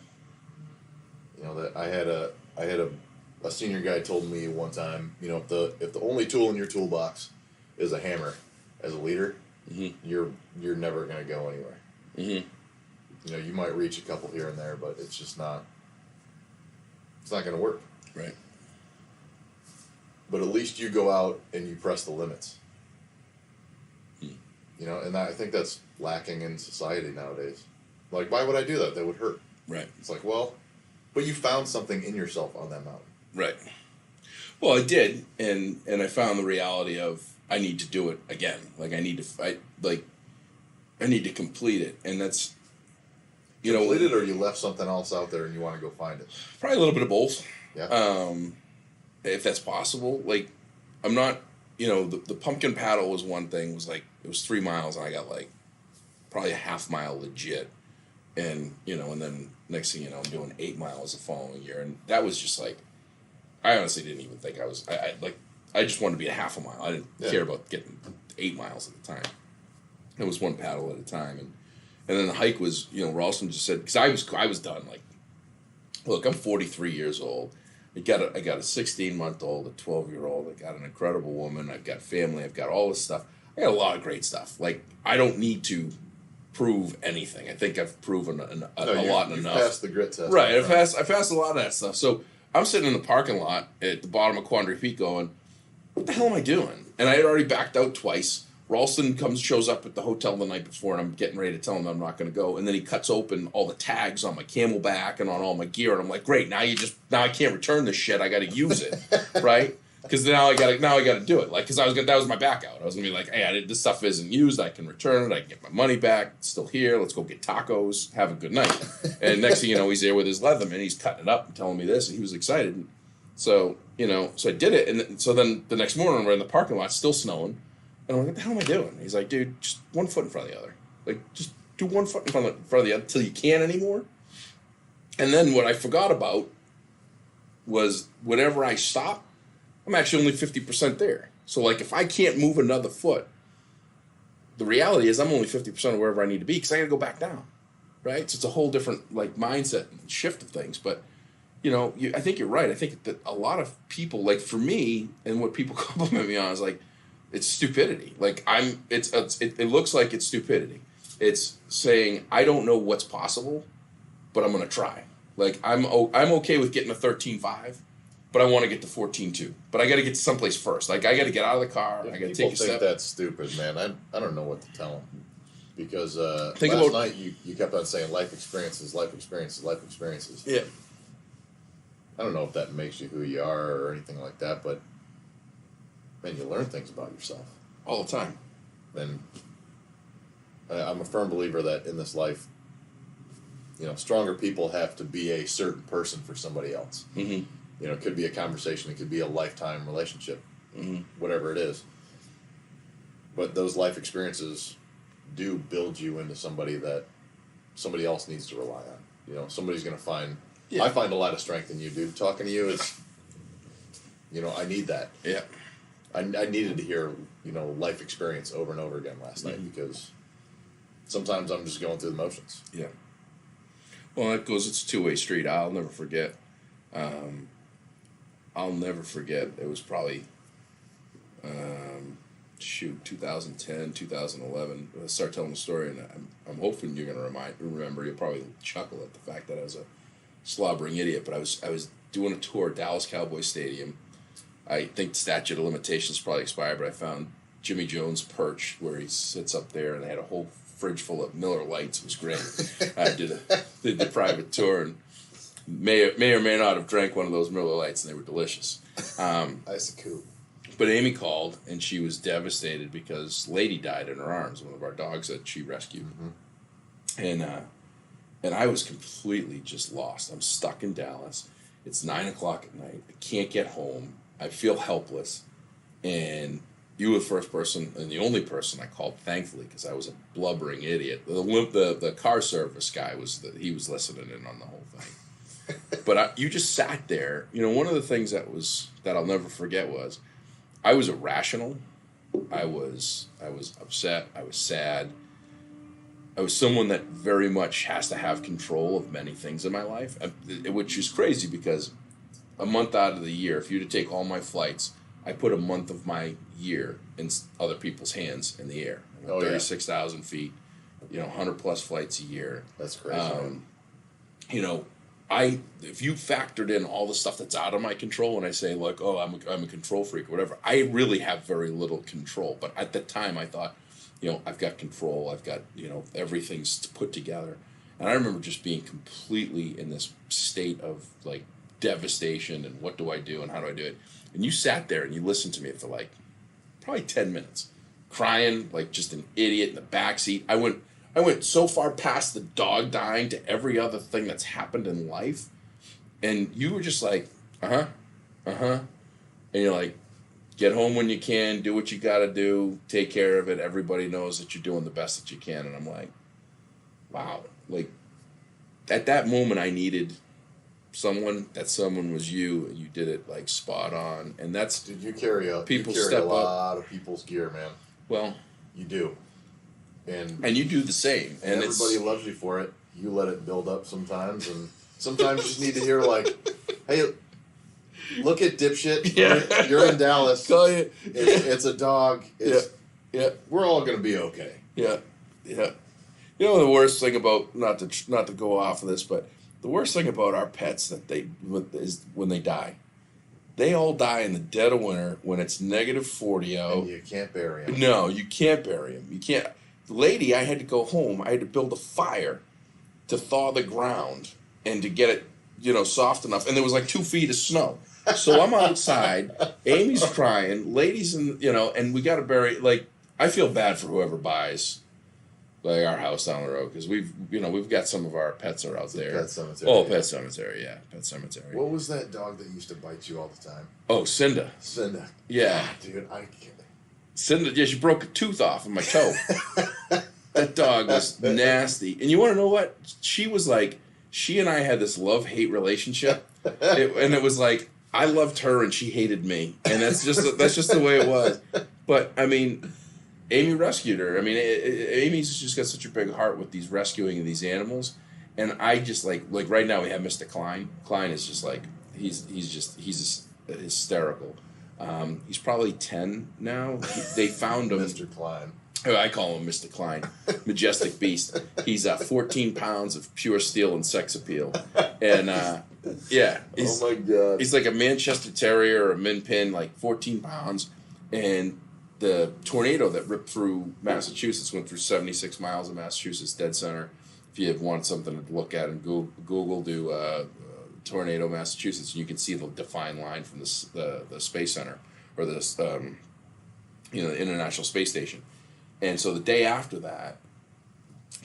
You know, that I had a senior guy told me one time, you know, if the only tool in your toolbox is a hammer, as a leader, you're never going to go anywhere. You know, you might reach a couple here and there, but it's just not. It's not going to work. Right. But at least you go out and you press the limits. You know, and I think that's lacking in society nowadays. Like, why would I do that? That would hurt. Right. It's like, well, but you found something in yourself on that mountain. Right. Well, I did, and I found the reality of I need to do it again. Like I need to complete it, and that's. Complete it, or you left something else out there and you want to go find it? Probably a little bit of both. Yeah. If that's possible. Like, I'm not, you know, the pumpkin paddle was one thing. It was 3 miles, and I got like probably a half mile legit. And, you know, and then next thing you know, I'm doing 8 miles the following year. And that was just like, I honestly didn't even think I just wanted to be a half a mile. I didn't care about getting 8 miles at a time. It was one paddle at a time. And then the hike was, you know, Ralston just said, because I was done. Like, look, I'm 43 years old. I got a 16-month-old, a 12-year-old. I got an incredible woman. I've got family. I've got all this stuff. I got a lot of great stuff. Like, I don't need to prove anything. I think I've proven a lot enough. You've passed the grit test. Right. I passed a lot of that stuff. So I'm sitting in the parking lot at the bottom of Quandary Peak going, what the hell am I doing? And I had already backed out twice. Ralston shows up at the hotel the night before, and I'm getting ready to tell him I'm not going to go. And then he cuts open all the tags on my Camelback and on all my gear, and I'm like, great, now I can't return this shit. I got to use it, right? Because now I got to do it. Like, because that was my back out. I was gonna be like, hey, this stuff isn't used. I can return it. I can get my money back. It's still here. Let's go get tacos. Have a good night. And next thing you know, he's there with his Leatherman. He's cutting it up and telling me this, and he was excited. So I did it, and so then the next morning we're in the parking lot, still snowing. And I'm like, what the hell am I doing? He's like, dude, just 1 foot in front of the other. Like, just do 1 foot in front of the other until you can't anymore. And then what I forgot about was whenever I stop, I'm actually only 50% there. So, like, if I can't move another foot, the reality is I'm only 50% of wherever I need to be because I got to go back down, right? So it's a whole different, like, mindset and shift of things. But, you know, I think you're right. I think that a lot of people, like, for me, and what people compliment me on is, like, it's stupidity. Like, it looks like it's stupidity. It's saying, I don't know what's possible, but I'm going to try. Like, I'm okay with getting a 13.5, but I want to get to 14.2. But I got to get to someplace first. Like, I got to get out of the car. I got to take a step. People think that's stupid, man. I don't know what to tell them. Because last night you kept on saying life experiences, life experiences, life experiences. Yeah. I don't know if that makes you who you are or anything like that, but man, you learn things about yourself all the time. And I'm a firm believer that in this life, you know, stronger people have to be a certain person for somebody else. Mm-hmm. You know, it could be a conversation, it could be a lifetime relationship, whatever it is. But those life experiences do build you into somebody that somebody else needs to rely on. You know, somebody's going to find. Yeah. I find a lot of strength in you, dude. Talking to you is, you know, I need that. Yeah. I needed to hear, you know, life experience over and over again last night because sometimes I'm just going through the motions. Yeah. Well, it's a two-way street. I'll never forget. It was probably, 2010, 2011. I'll start telling the story, and I'm hoping you're going to remember. You'll probably chuckle at the fact that I was a slobbering idiot, but I was doing a tour at Dallas Cowboys Stadium. I think the statute of limitations probably expired, but I found Jimmy Jones' perch where he sits up there, and they had a whole fridge full of Miller Lights. It was great. I did the private tour, and may or may not have drank one of those Miller Lights, and they were delicious. That's cool. But Amy called, and she was devastated because Lady died in her arms, one of our dogs that she rescued. And I was completely just lost. I'm stuck in Dallas. It's 9 o'clock at night. I can't get home. I feel helpless. And you were the first person and the only person I called, thankfully, because I was a blubbering idiot. The car service guy he was listening in on the whole thing. But you just sat there. You know, one of the things that I'll never forget was I was irrational. I was upset. I was sad. I was someone that very much has to have control of many things in my life, which is crazy because a month out of the year, if you were to take all my flights, I put a month of my year in other people's hands in the air. 36,000 feet, 100 plus flights a year. That's crazy. If you factored in all the stuff that's out of my control, and I say like, oh, I'm a control freak or whatever, I really have very little control. But at the time, I thought, I've got control. I've got, everything's put together. And I remember just being completely in this state of like devastation and what do I do and how do I do it? And you sat there and you listened to me for like probably 10 minutes, crying like just an idiot in the backseat. I went so far past the dog dying to every other thing that's happened in life. And you were just like, and you're like, get home when you can, do what you got to do, take care of it. Everybody knows that you're doing the best that you can. And I'm like, wow. Like, at that moment, I needed someone. That someone was you, and you did it, like, spot on. And that's... Dude, you carry a lot of people's gear, man. Well... You do. And you do the same. And everybody loves you for it. You let it build up sometimes, and sometimes you just need to hear, like, hey... Look at dipshit. Yeah. You're in Dallas. It's a dog. Yeah. We're all gonna be okay. Yeah. You know the worst thing about not to go off of this, but the worst thing about our pets is when they die. They all die in the dead of winter when it's negative 40 out. And you can't bury them. No, you can't bury them. You can't. The lady, I had to go home. I had to build a fire to thaw the ground and to get it, soft enough. And there was like 2 feet of snow. So I'm outside, Amy's crying, ladies, and we got to bury, like, I feel bad for whoever buys, like, our house down the road, because we've got some of our pets are out there. Pet cemetery. Oh, Pet Cemetery, yeah, Pet Cemetery. What was that dog that used to bite you all the time? Oh, Cinda. Yeah. God, dude, I can't. Cinda, yeah, she broke a tooth off of my toe. That dog was nasty. And you want to know what? She was like, she and I had this love-hate relationship, and it was like, I loved her and she hated me, and that's just the way it was. But I mean, Amy rescued her. I mean, Amy's just got such a big heart with these rescuing of these animals, and I just like right now we have Mr. Klein. Klein is just like he's hysterical. He's probably 10 now. They found him. Mr. Klein. I call him Mr. Klein, majestic beast. He's 14 pounds of pure steel and sex appeal, and yeah. Oh my God. He's like a Manchester Terrier or a Min Pin, like 14 pounds, and the tornado that ripped through Massachusetts went through 76 miles of Massachusetts dead center. If you want something to look at and Google tornado Massachusetts, you can see the defined line from the Space Center or the International Space Station. And so the day after that,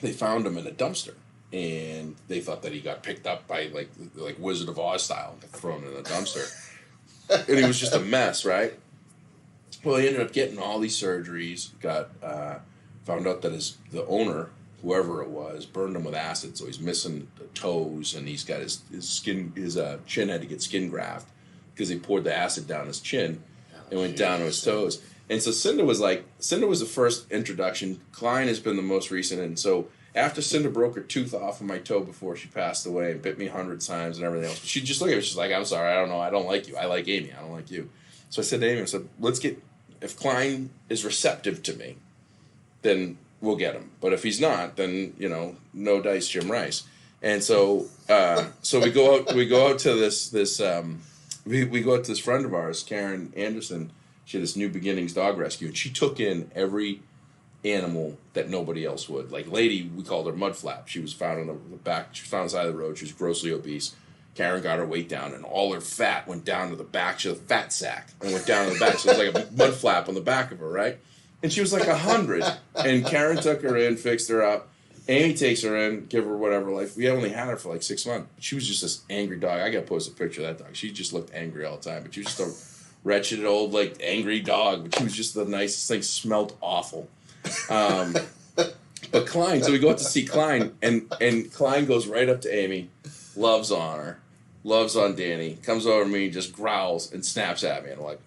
they found him in a dumpster, and they thought that he got picked up by like Wizard of Oz style, and thrown in a dumpster, and he was just a mess, right? Well, he ended up getting all these surgeries, got found out that the owner, whoever it was, burned him with acid, so he's missing the toes, and he's got his chin had to get skin graft because he poured the acid down his chin and went down to his toes. And so Cinda was the first introduction. Klein has been the most recent, and so after Cinda broke her tooth off of my toe before she passed away and bit me 100 times and everything else, she just looked at me. She's like, "I'm sorry, I don't know, I don't like you. I like Amy. I don't like you." So I said to Amy, I said, if Klein is receptive to me, then we'll get him. But if he's not, then no dice, Jim Rice. And so we go out to this friend of ours, Karen Anderson. She had this New Beginnings dog rescue, and she took in every animal that nobody else would. Like Lady, we called her Mudflap. She was found on the back. She was found on the side of the road. She was grossly obese. Karen got her weight down, and all her fat went down to the back. She had a fat sack and went down to the back. So it was like a mud flap on the back of her, right? And she was like 100. And Karen took her in, fixed her up. Amy takes her in, give her whatever life. We only had her for like 6 months. She was just this angry dog. I got to post a picture of that dog. She just looked angry all the time. But she was just a wretched old, like, angry dog. But she was just the nicest thing. Smelled awful. But Klein, so we go out to see Klein, and Klein goes right up to Amy, loves on her, loves on Danny, comes over to me, just growls and snaps at me. And I'm like,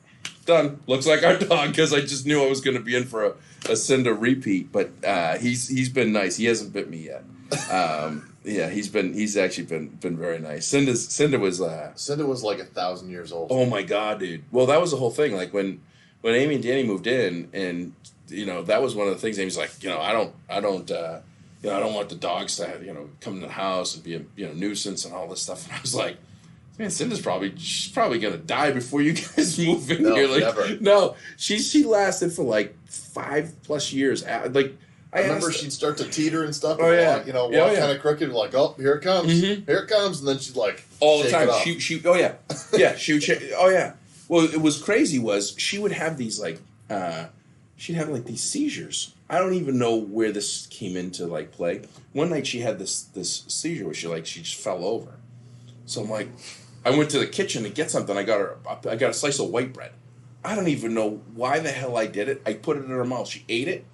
done. Looks like our dog, because I just knew I was going to be in for a Cinda repeat. But he's been nice. He hasn't bit me yet. Yeah, he's actually been very nice. Cinda was like 1,000 years old. Oh my God, dude. Well, that was the whole thing. Like when Amy and Danny moved in, and that was one of the things. Amy's like, I don't want the dogs to have, come to the house and be a nuisance and all this stuff. And I was like, man, she's probably gonna die before you guys move in here. Like, never. No, she lasted for like 5+ years. Like, I remember she'd start to teeter and stuff. Oh, and yeah. walk kind of crooked, like, oh, here it comes, here it comes, and then she'd like all the time. She She would shake. Oh yeah. Well, it was crazy. Was she would have these like. She'd have like these seizures. I don't even know where this came into like play. One night she had this seizure where she just fell over. So I'm like, I went to the kitchen to get something. I got a slice of white bread. I don't even know why the hell I did it. I put it in her mouth. She ate it.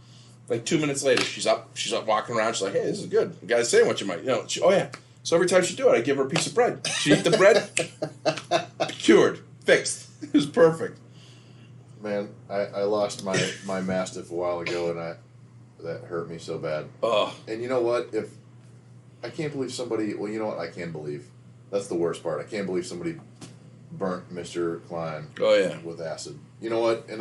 Like 2 minutes later, she's up walking around. She's like, hey, this is good. I got a sandwich in my, oh yeah. So every time she do it, I give her a piece of bread. She'd eat the bread. Cured. Fixed. It was perfect. Man, I lost my Mastiff a while ago, and that hurt me so bad. Oh. And you know what? If I can't believe somebody, well, you know what? I can believe. That's the worst part. I can't believe somebody burnt Mr. Klein. Oh yeah. With acid. You know what? And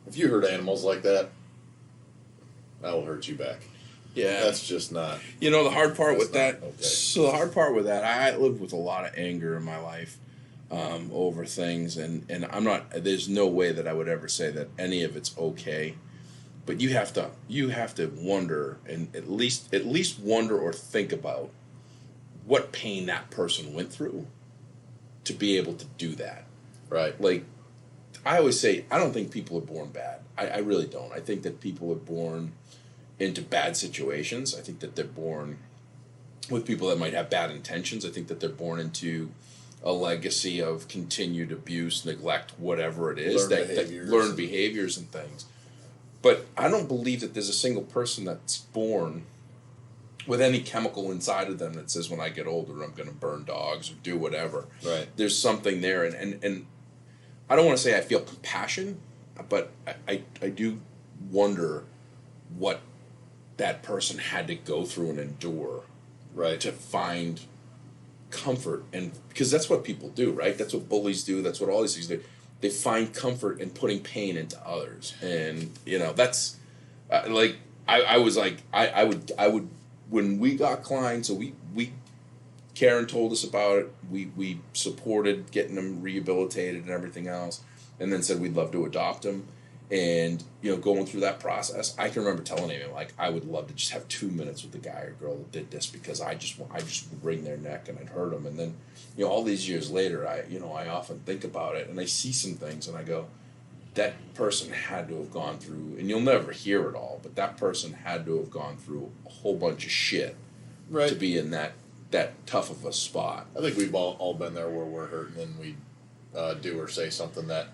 if you hurt animals like that, I will hurt you back. Yeah. That's just not. The hard part with that. Okay. So the hard part with that, I lived with a lot of anger in my life. Over things, and I'm not. There's no way that I would ever say that any of it's okay, but you have to wonder, and at least wonder or think about what pain that person went through to be able to do that. Right. Like I always say, I don't think people are born bad. I really don't. I think that people are born into bad situations. I think that they're born with people that might have bad intentions. I think that they're born into a legacy of continued abuse, neglect, whatever it is, learned behaviors and things. But I don't believe that there's a single person that's born with any chemical inside of them that says, when I get older, I'm going to burn dogs or do whatever. Right. There's something there. And I don't want to say I feel compassion, but I do wonder what that person had to go through and endure, right, to find comfort. And because that's what people do, right? That's what bullies do. That's what all these things do. They find comfort in putting pain into others. And that's like I was like I would when we got Klein. So we Karen told us about it. We supported getting him rehabilitated and everything else, and then said we'd love to adopt him. And going through that process, I can remember telling him, like, I would love to just have 2 minutes with the guy or girl that did this, because I just would wring their neck and I'd hurt them. And then all these years later, I often think about it and I see some things and I go, that person had to have gone through, and you'll never hear it all, but that person had to have gone through a whole bunch of shit, right, to be in that tough of a spot. I think we've all been there where we're hurt and then we do or say something that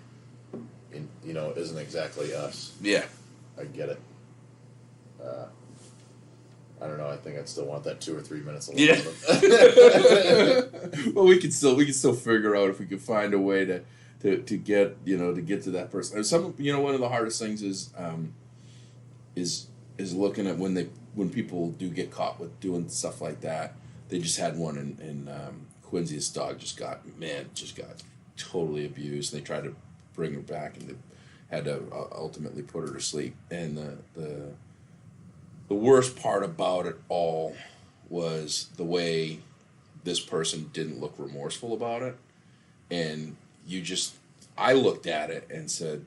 isn't exactly us. Yeah. I get it. I don't know. I think I'd still want that 2 or 3 minutes alone. Yeah. Well, we can still figure out if we could find a way to get to get to that person. Some one of the hardest things is looking at when people do get caught with doing stuff like that. They just had one in Quincy's dog just got totally abused. And they tried to bring her back and they had to ultimately put her to sleep. And the worst part about it all was the way this person didn't look remorseful about it. And I looked at it and said,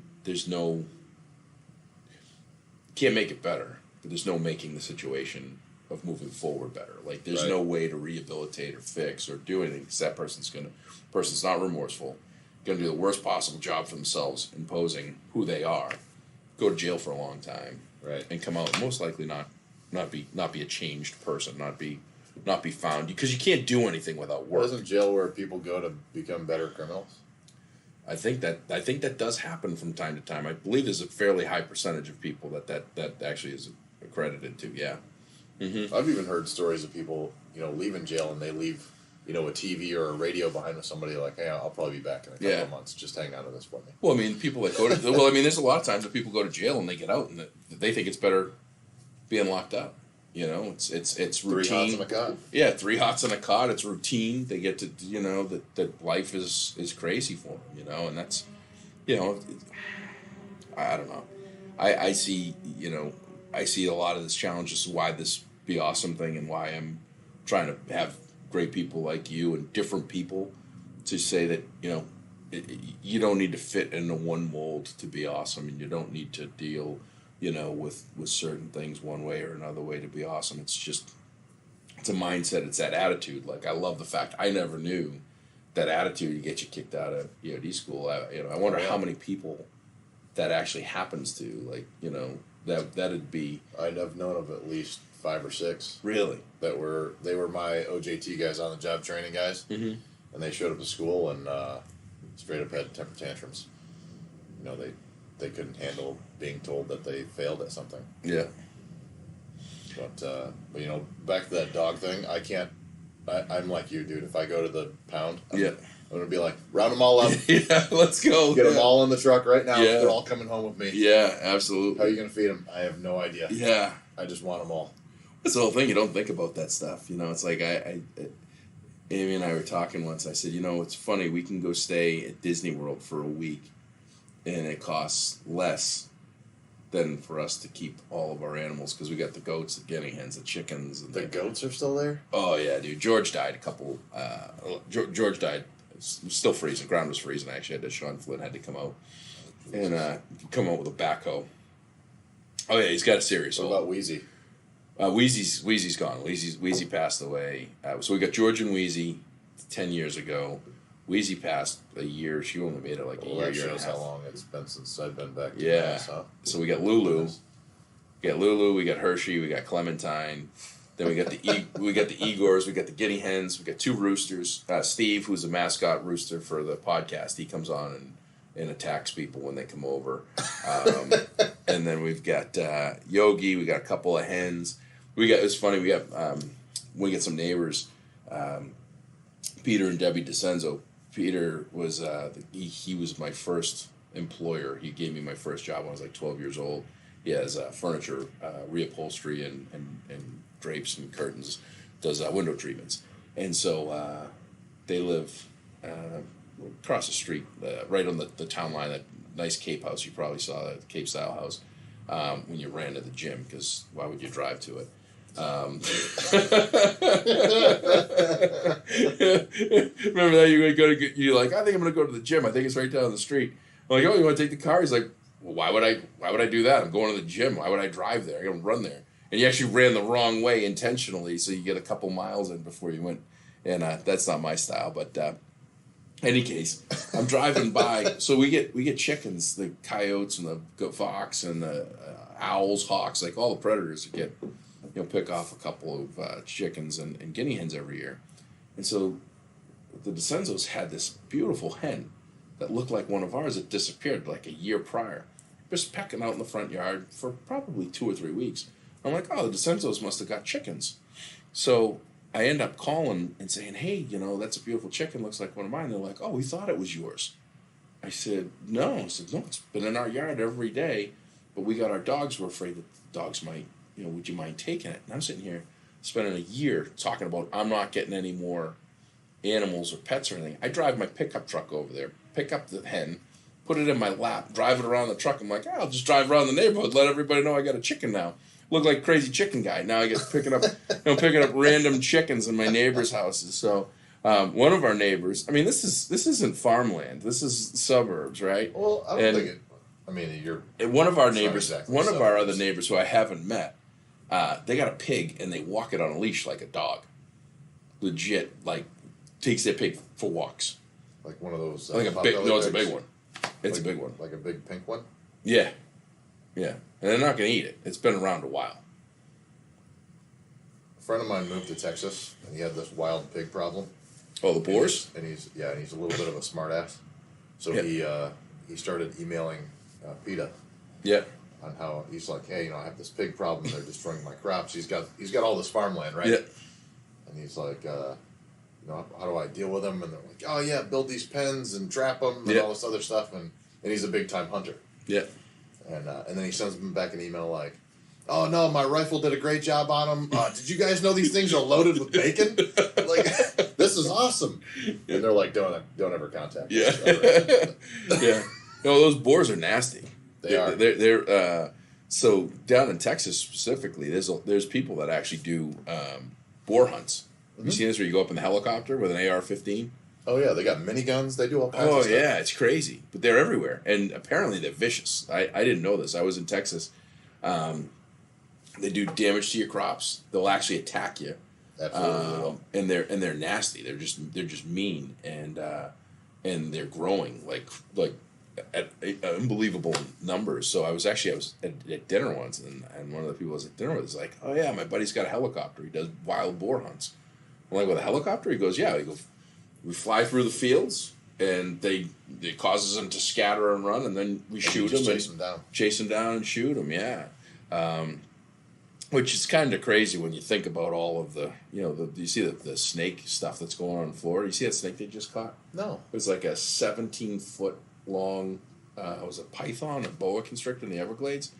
can't make it better, but there's no making the situation of moving forward better. Like, there's no way to rehabilitate or fix or do anything because that person's not remorseful, going to do the worst possible job for themselves, imposing who they are, go to jail for a long time, and come out most likely not be a changed person, not be found, because you can't do anything without work. Isn't jail where people go to become better criminals? I think that does happen from time to time. I believe there's a fairly high percentage of people that actually is accredited to. Yeah. Mm-hmm. I've even heard stories of people, leaving jail and they leave, a TV or a radio behind with somebody like, hey, I'll probably be back in a couple of months. Just hang on to this for me. Well, I mean, people that go to there's a lot of times that people go to jail and they get out and they think it's better being locked up. It's routine. 3 hots on a cot. Yeah, 3 hots on a cot. It's routine. They get to that life is crazy for them. And that's I don't know. I see I see a lot of this challenge. This is why this Be Awesome thing and why I'm trying to have great people like you and different people to say that you don't need to fit into one mold to be awesome, and you don't need to deal with certain things one way or another way to be awesome. It's a mindset. It's that attitude. Like, I love the fact I never knew that attitude to get you kicked out of EOD school. I wonder how many people that actually happens to. Like, that'd be. I've known of at least 5 or 6. Really? They were my OJT guys, on the job training guys, and they showed up to school and straight up had temper tantrums. They couldn't handle being told that they failed at something. Yeah. But back to that dog thing, I can't. I'm like you, dude. If I go to the pound, I'm gonna be like, round them all up. Yeah, let's go. Get them all in the truck right now. Yeah. They're all coming home with me. Yeah, absolutely. How are you gonna feed them? I have no idea. Yeah. I just want them all. That's the whole thing. You don't think about that stuff. It's like Amy and I were talking once. I said, it's funny. We can go stay at Disney World for a week, and it costs less than for us to keep all of our animals because we got the goats, the guinea hens, the chickens. And the goats are still there? Oh, yeah, dude. George died George died. It was still freezing. Ground was freezing. Actually, Sean Flynn had to come out and come out with a backhoe. Oh, yeah, he's got a serious What about Wheezy? Wheezy's gone. Wheezy passed away. So we got George and Wheezy 10 years ago. Wheezy passed a year. She only made it like a year, year and a half. How long it's been since I've been back to Mass, huh? So we got Lulu. We got Hershey. We got Clementine. Then we got the Igors. We got the guinea hens. We got 2 roosters. Steve, who's a mascot rooster for the podcast, he comes on and attacks people when they come over. And then we've got Yogi. We got a couple of hens. It's funny. We got some neighbors. Peter and Debbie DeCenzo. Peter was he was my first employer. He gave me my first job when I was like 12 years old. He has furniture reupholstery and drapes and curtains. Does window treatments, and so they live across the street, right on the town line. That nice Cape house you probably saw, that Cape style house, when you ran to the gym, because why would you drive to it? Remember that you're like, I think I'm gonna go to the gym. I think it's right down the street. I'm like, oh, you want to take the car? He's like, well, why would I do that? I'm going to the gym. Why would I drive there? I'm gonna run there. And you actually ran the wrong way intentionally, so you get a couple miles in before you went. And that's not my style, but any case, I'm driving by. So we get chickens, the coyotes and the fox and the owls, hawks, like all the predators that get. Pick off a couple of chickens and guinea hens every year. And so the DeCenzos had this beautiful hen that looked like one of ours that disappeared like a year prior. Just pecking out in the front yard for probably 2 or 3 weeks. I'm like, oh, the DeCentos must have got chickens. So I end up calling and saying, hey, that's a beautiful chicken. Looks like one of mine. They're like, oh, we thought it was yours. I said, no. I said, no, it's been in our yard every day, but we got our dogs. We're afraid that the dogs might, would you mind taking it? And I'm sitting here spending a year talking about I'm not getting any more animals or pets or anything. I drive my pickup truck over there, pick up the hen, put it in my lap, drive it around the truck. I'm like, I'll just drive around the neighborhood, let everybody know I got a chicken now. Look like a crazy chicken guy. Now I get picking up random chickens in my neighbors' houses. So one of our neighbors, I mean, this isn't farmland. This is suburbs, right? Well, I don't think it. I mean, one of our neighbors, exactly one of our suburbs. other neighbors who I haven't met, they got a pig and they walk it on a leash like a dog. Legit, like takes their pig for walks. Like one of those. Like a big. No, it's a big one. It's like, a big one. Like a big pink one. Yeah, yeah, and they're not going to eat it. It's been around a while. A friend of mine moved to Texas, and he had this wild pig problem. Oh, the boars. And he's a little bit of a smartass. So he started emailing PETA. Yeah. On how he's like, hey, I have this pig problem. They're destroying my crops. He's got all this farmland, right? Yeah. And he's like, how do I deal with them? And they're like, oh yeah, build these pens and trap them and all this other stuff. And he's a big time hunter. Yeah. And then he sends them back an email like, oh no, my rifle did a great job on them. Did you guys know these things are loaded with bacon? Like, this is awesome. And they're like, don't ever contact me. Yeah. Yeah. No, those boars are nasty. They are. They're so down in Texas specifically, there's people that actually do boar hunts. Mm-hmm. You seen this where you go up in the helicopter with an AR-15? Oh yeah, they got miniguns. They do all kinds of stuff. Oh yeah, it's crazy. But they're everywhere, and apparently they're vicious. I didn't know this. I was in Texas. They do damage to your crops. They'll actually attack you. Absolutely. And they're nasty. They're just mean, and they're growing like at unbelievable numbers. So I was at dinner once, and one of the people I was at dinner with was like, oh yeah, my buddy's got a helicopter. He does wild boar hunts. I'm like, with a helicopter? He goes, yeah. He goes, we fly through the fields, and it causes them to scatter and run, and then we shoot them, chase them down, and shoot them. Yeah, which is kind of crazy when you think about all of the you see the snake stuff that's going on in Florida. You see that snake they just caught? No, it was like a 17-foot long. It was a python, a boa constrictor in the Everglades.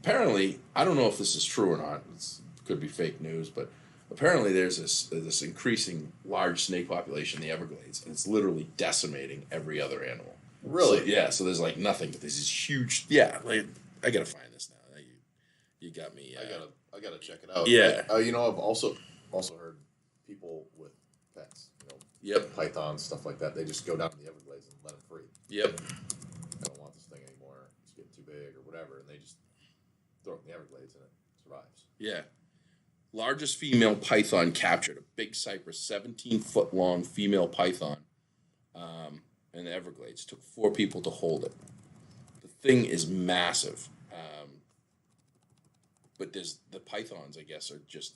Apparently, I don't know if this is true or not. It could be fake news, but apparently there's this increasing large snake population in the Everglades, and it's literally decimating every other animal. Really? So, yeah, so there's like nothing, but there's this huge... Yeah, like, I gotta find this now. You got me... I gotta check it out. Yeah. I've also heard people with pets, Yep. pythons, stuff like that, they just go down to the Everglades and let them free. Yep. I don't want this thing anymore. It's getting too big or whatever, and they just throw it in the Everglades and it survives. Yeah. Largest female python captured, a big cypress, 17-foot long female python in the Everglades. Took 4 people to hold it. The thing is massive. But the pythons, I guess, are just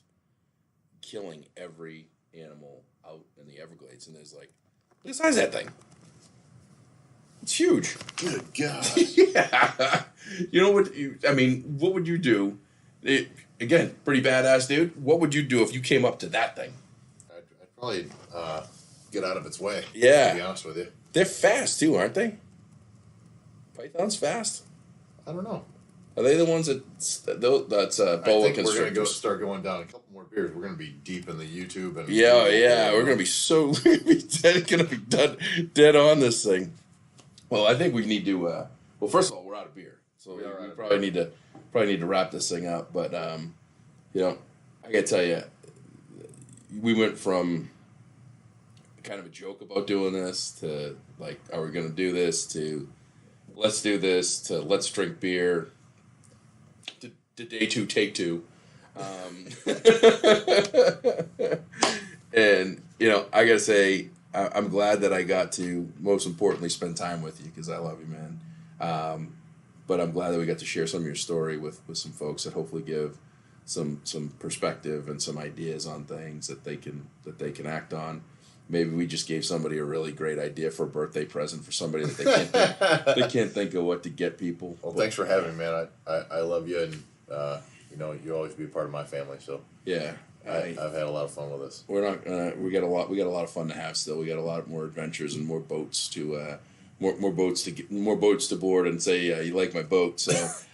killing every animal out in the Everglades. And there's like, look at the size of that thing. It's huge. Good God. Yeah. What would you do? Again, pretty badass dude. What would you do if you came up to that thing? I'd probably get out of its way. Yeah. To be honest with you. They're fast too, aren't they? Pythons fast? I don't know. Are they the ones that's boa constrictors? I think we're going to start going down a couple more beers. We're going to be deep in the YouTube. And we're going to be dead on this thing. Well, I think we need to, first of all, we're out of beer. So we probably need to wrap this thing up. But, I got to tell you, we went from kind of a joke about doing this to, like, are we going to do this, to let's do this, to let's drink beer, to day 2, take 2. And, I got to say, I'm glad that I got to, most importantly, spend time with you, because I love you, man. But I'm glad that we got to share some of your story with some folks that hopefully give some perspective and some ideas on things that they can act on. Maybe we just gave somebody a really great idea for a birthday present for somebody that they can't think of what to get people. Well, thanks for having me, man. I love you, and you always be a part of my family. So Yeah. I've had a lot of fun with this. We're not. We got a lot. We got a lot of fun to have still. We got a lot more adventures and more boats to more boats to get, more boats to board and say you like my boat. So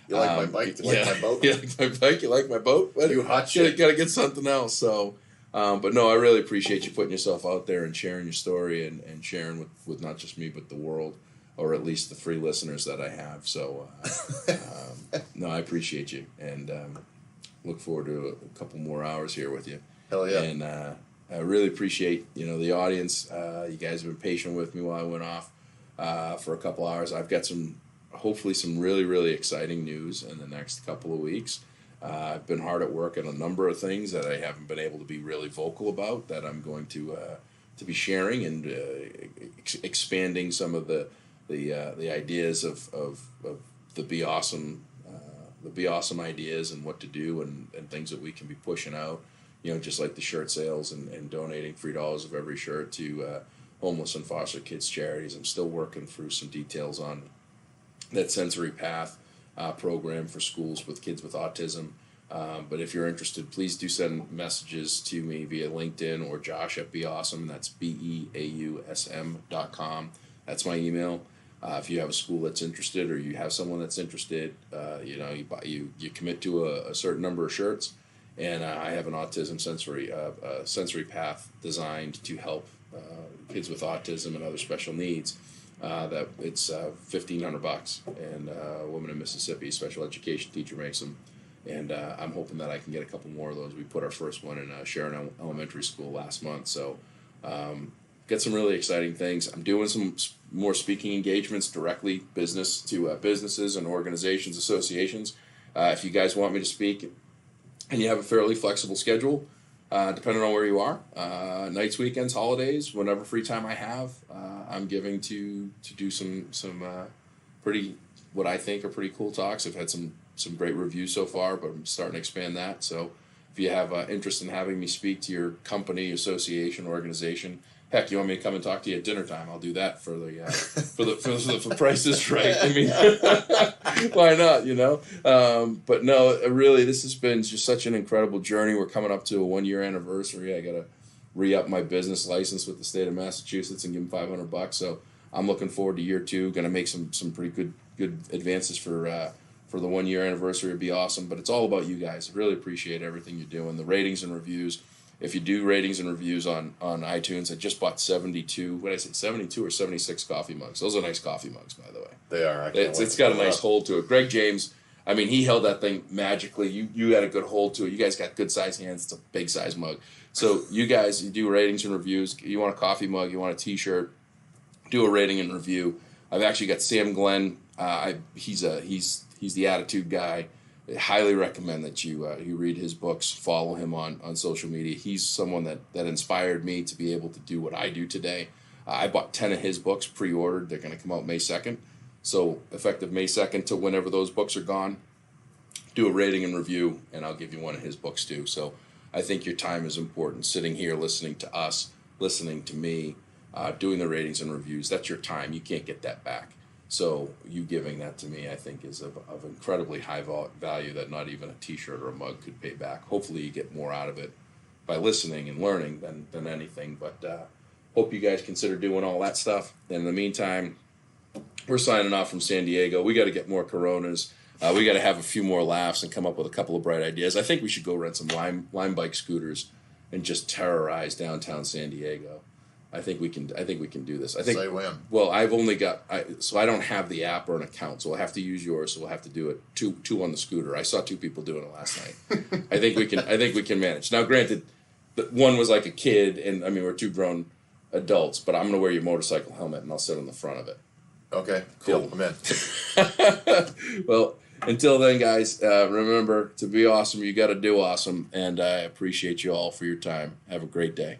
You like my bike? You like my boat? You like my bike? You like my boat? But You hot shit. Got to get something else. So, but no, I really appreciate you putting yourself out there and sharing your story and sharing with not just me but the world, or at least the free listeners that I have. So, no, I appreciate you and. Look forward to a couple more hours here with you. Hell yeah. And I really appreciate, the audience. You guys have been patient with me while I went off for a couple hours. I've got hopefully some really, really exciting news in the next couple of weeks. I've been hard at work on a number of things that I haven't been able to be really vocal about that I'm going to be sharing and expanding some of the ideas of the Be Awesome the Be Awesome ideas and what to do and things that we can be pushing out, just like the shirt sales and donating $3 of every shirt to homeless and foster kids charities. I'm still working through some details on that Sensory Path program for schools with kids with autism. But if you're interested, please do send messages to me via LinkedIn or Josh at Be Awesome. That's BEAUSM.com. That's my email. If you have a school that's interested or you have someone that's interested, you commit to a certain number of shirts, and I have an autism sensory path designed to help kids with autism and other special needs. That it's $1,500, and a woman in Mississippi, special education teacher, makes them, and I'm hoping that I can get a couple more of those. We put our first one in Sharon Elementary School last month, so. Get some really exciting things. I'm doing some more speaking engagements directly businesses and organizations, associations. If you guys want me to speak and you have a fairly flexible schedule, depending on where you are, nights, weekends, holidays, whenever free time I have, I'm giving to do some pretty, what I think are pretty cool talks. I've had some great reviews so far, but I'm starting to expand that. So if you have interest in having me speak to your company, association, organization, heck, you want me to come and talk to you at dinner time? I'll do that for the for the price is right. I mean, why not? But no, really, this has been just such an incredible journey. We're coming up to a 1-year anniversary. I gotta re-up my business license with the state of Massachusetts and give them $500. So I'm looking forward to year 2. Going to make some pretty good advances for the 1-year anniversary. It'd be awesome. But it's all about you guys. I really appreciate everything you're doing. The ratings and reviews. If you do ratings and reviews on iTunes, I just bought 72 or 76 coffee mugs. Those are nice coffee mugs, by the way. They are. It's got a nice hold to it. Greg James, I mean, he held that thing magically. You got a good hold to it. You guys got good size hands. It's a big size mug. So you guys, you do ratings and reviews. You want a coffee mug, you want a T-shirt, do a rating and review. I've actually got Sam Glenn. He's the attitude guy. I highly recommend that you read his books, follow him on social media. He's someone that inspired me to be able to do what I do today. I bought 10 of his books pre-ordered. They're going to come out May 2nd. So effective May 2nd to whenever those books are gone, do a rating and review, and I'll give you one of his books too. So I think your time is important. Sitting here listening to us, listening to me, doing the ratings and reviews, that's your time. You can't get that back. So you giving that to me, I think, is of incredibly high value that not even a T-shirt or a mug could pay back. Hopefully you get more out of it by listening and learning than anything. But hope you guys consider doing all that stuff. And in the meantime, we're signing off from San Diego. We got to get more Coronas. We got to have a few more laughs and come up with a couple of bright ideas. I think we should go rent some Lime bike scooters and just terrorize downtown San Diego. I think we can do this. I think. Say when. Well, I've only got so I don't have the app or an account, so I'll have to use yours. So we'll have to do it two on the scooter. I saw 2 people doing it last night. I think we can manage. Now, granted, one was like a kid, and I mean we're 2 grown adults, but I'm gonna wear your motorcycle helmet and I'll sit on the front of it. Okay, cool. Cool. I'm in. Well, until then, guys, remember to be awesome. You got to do awesome, and I appreciate you all for your time. Have a great day.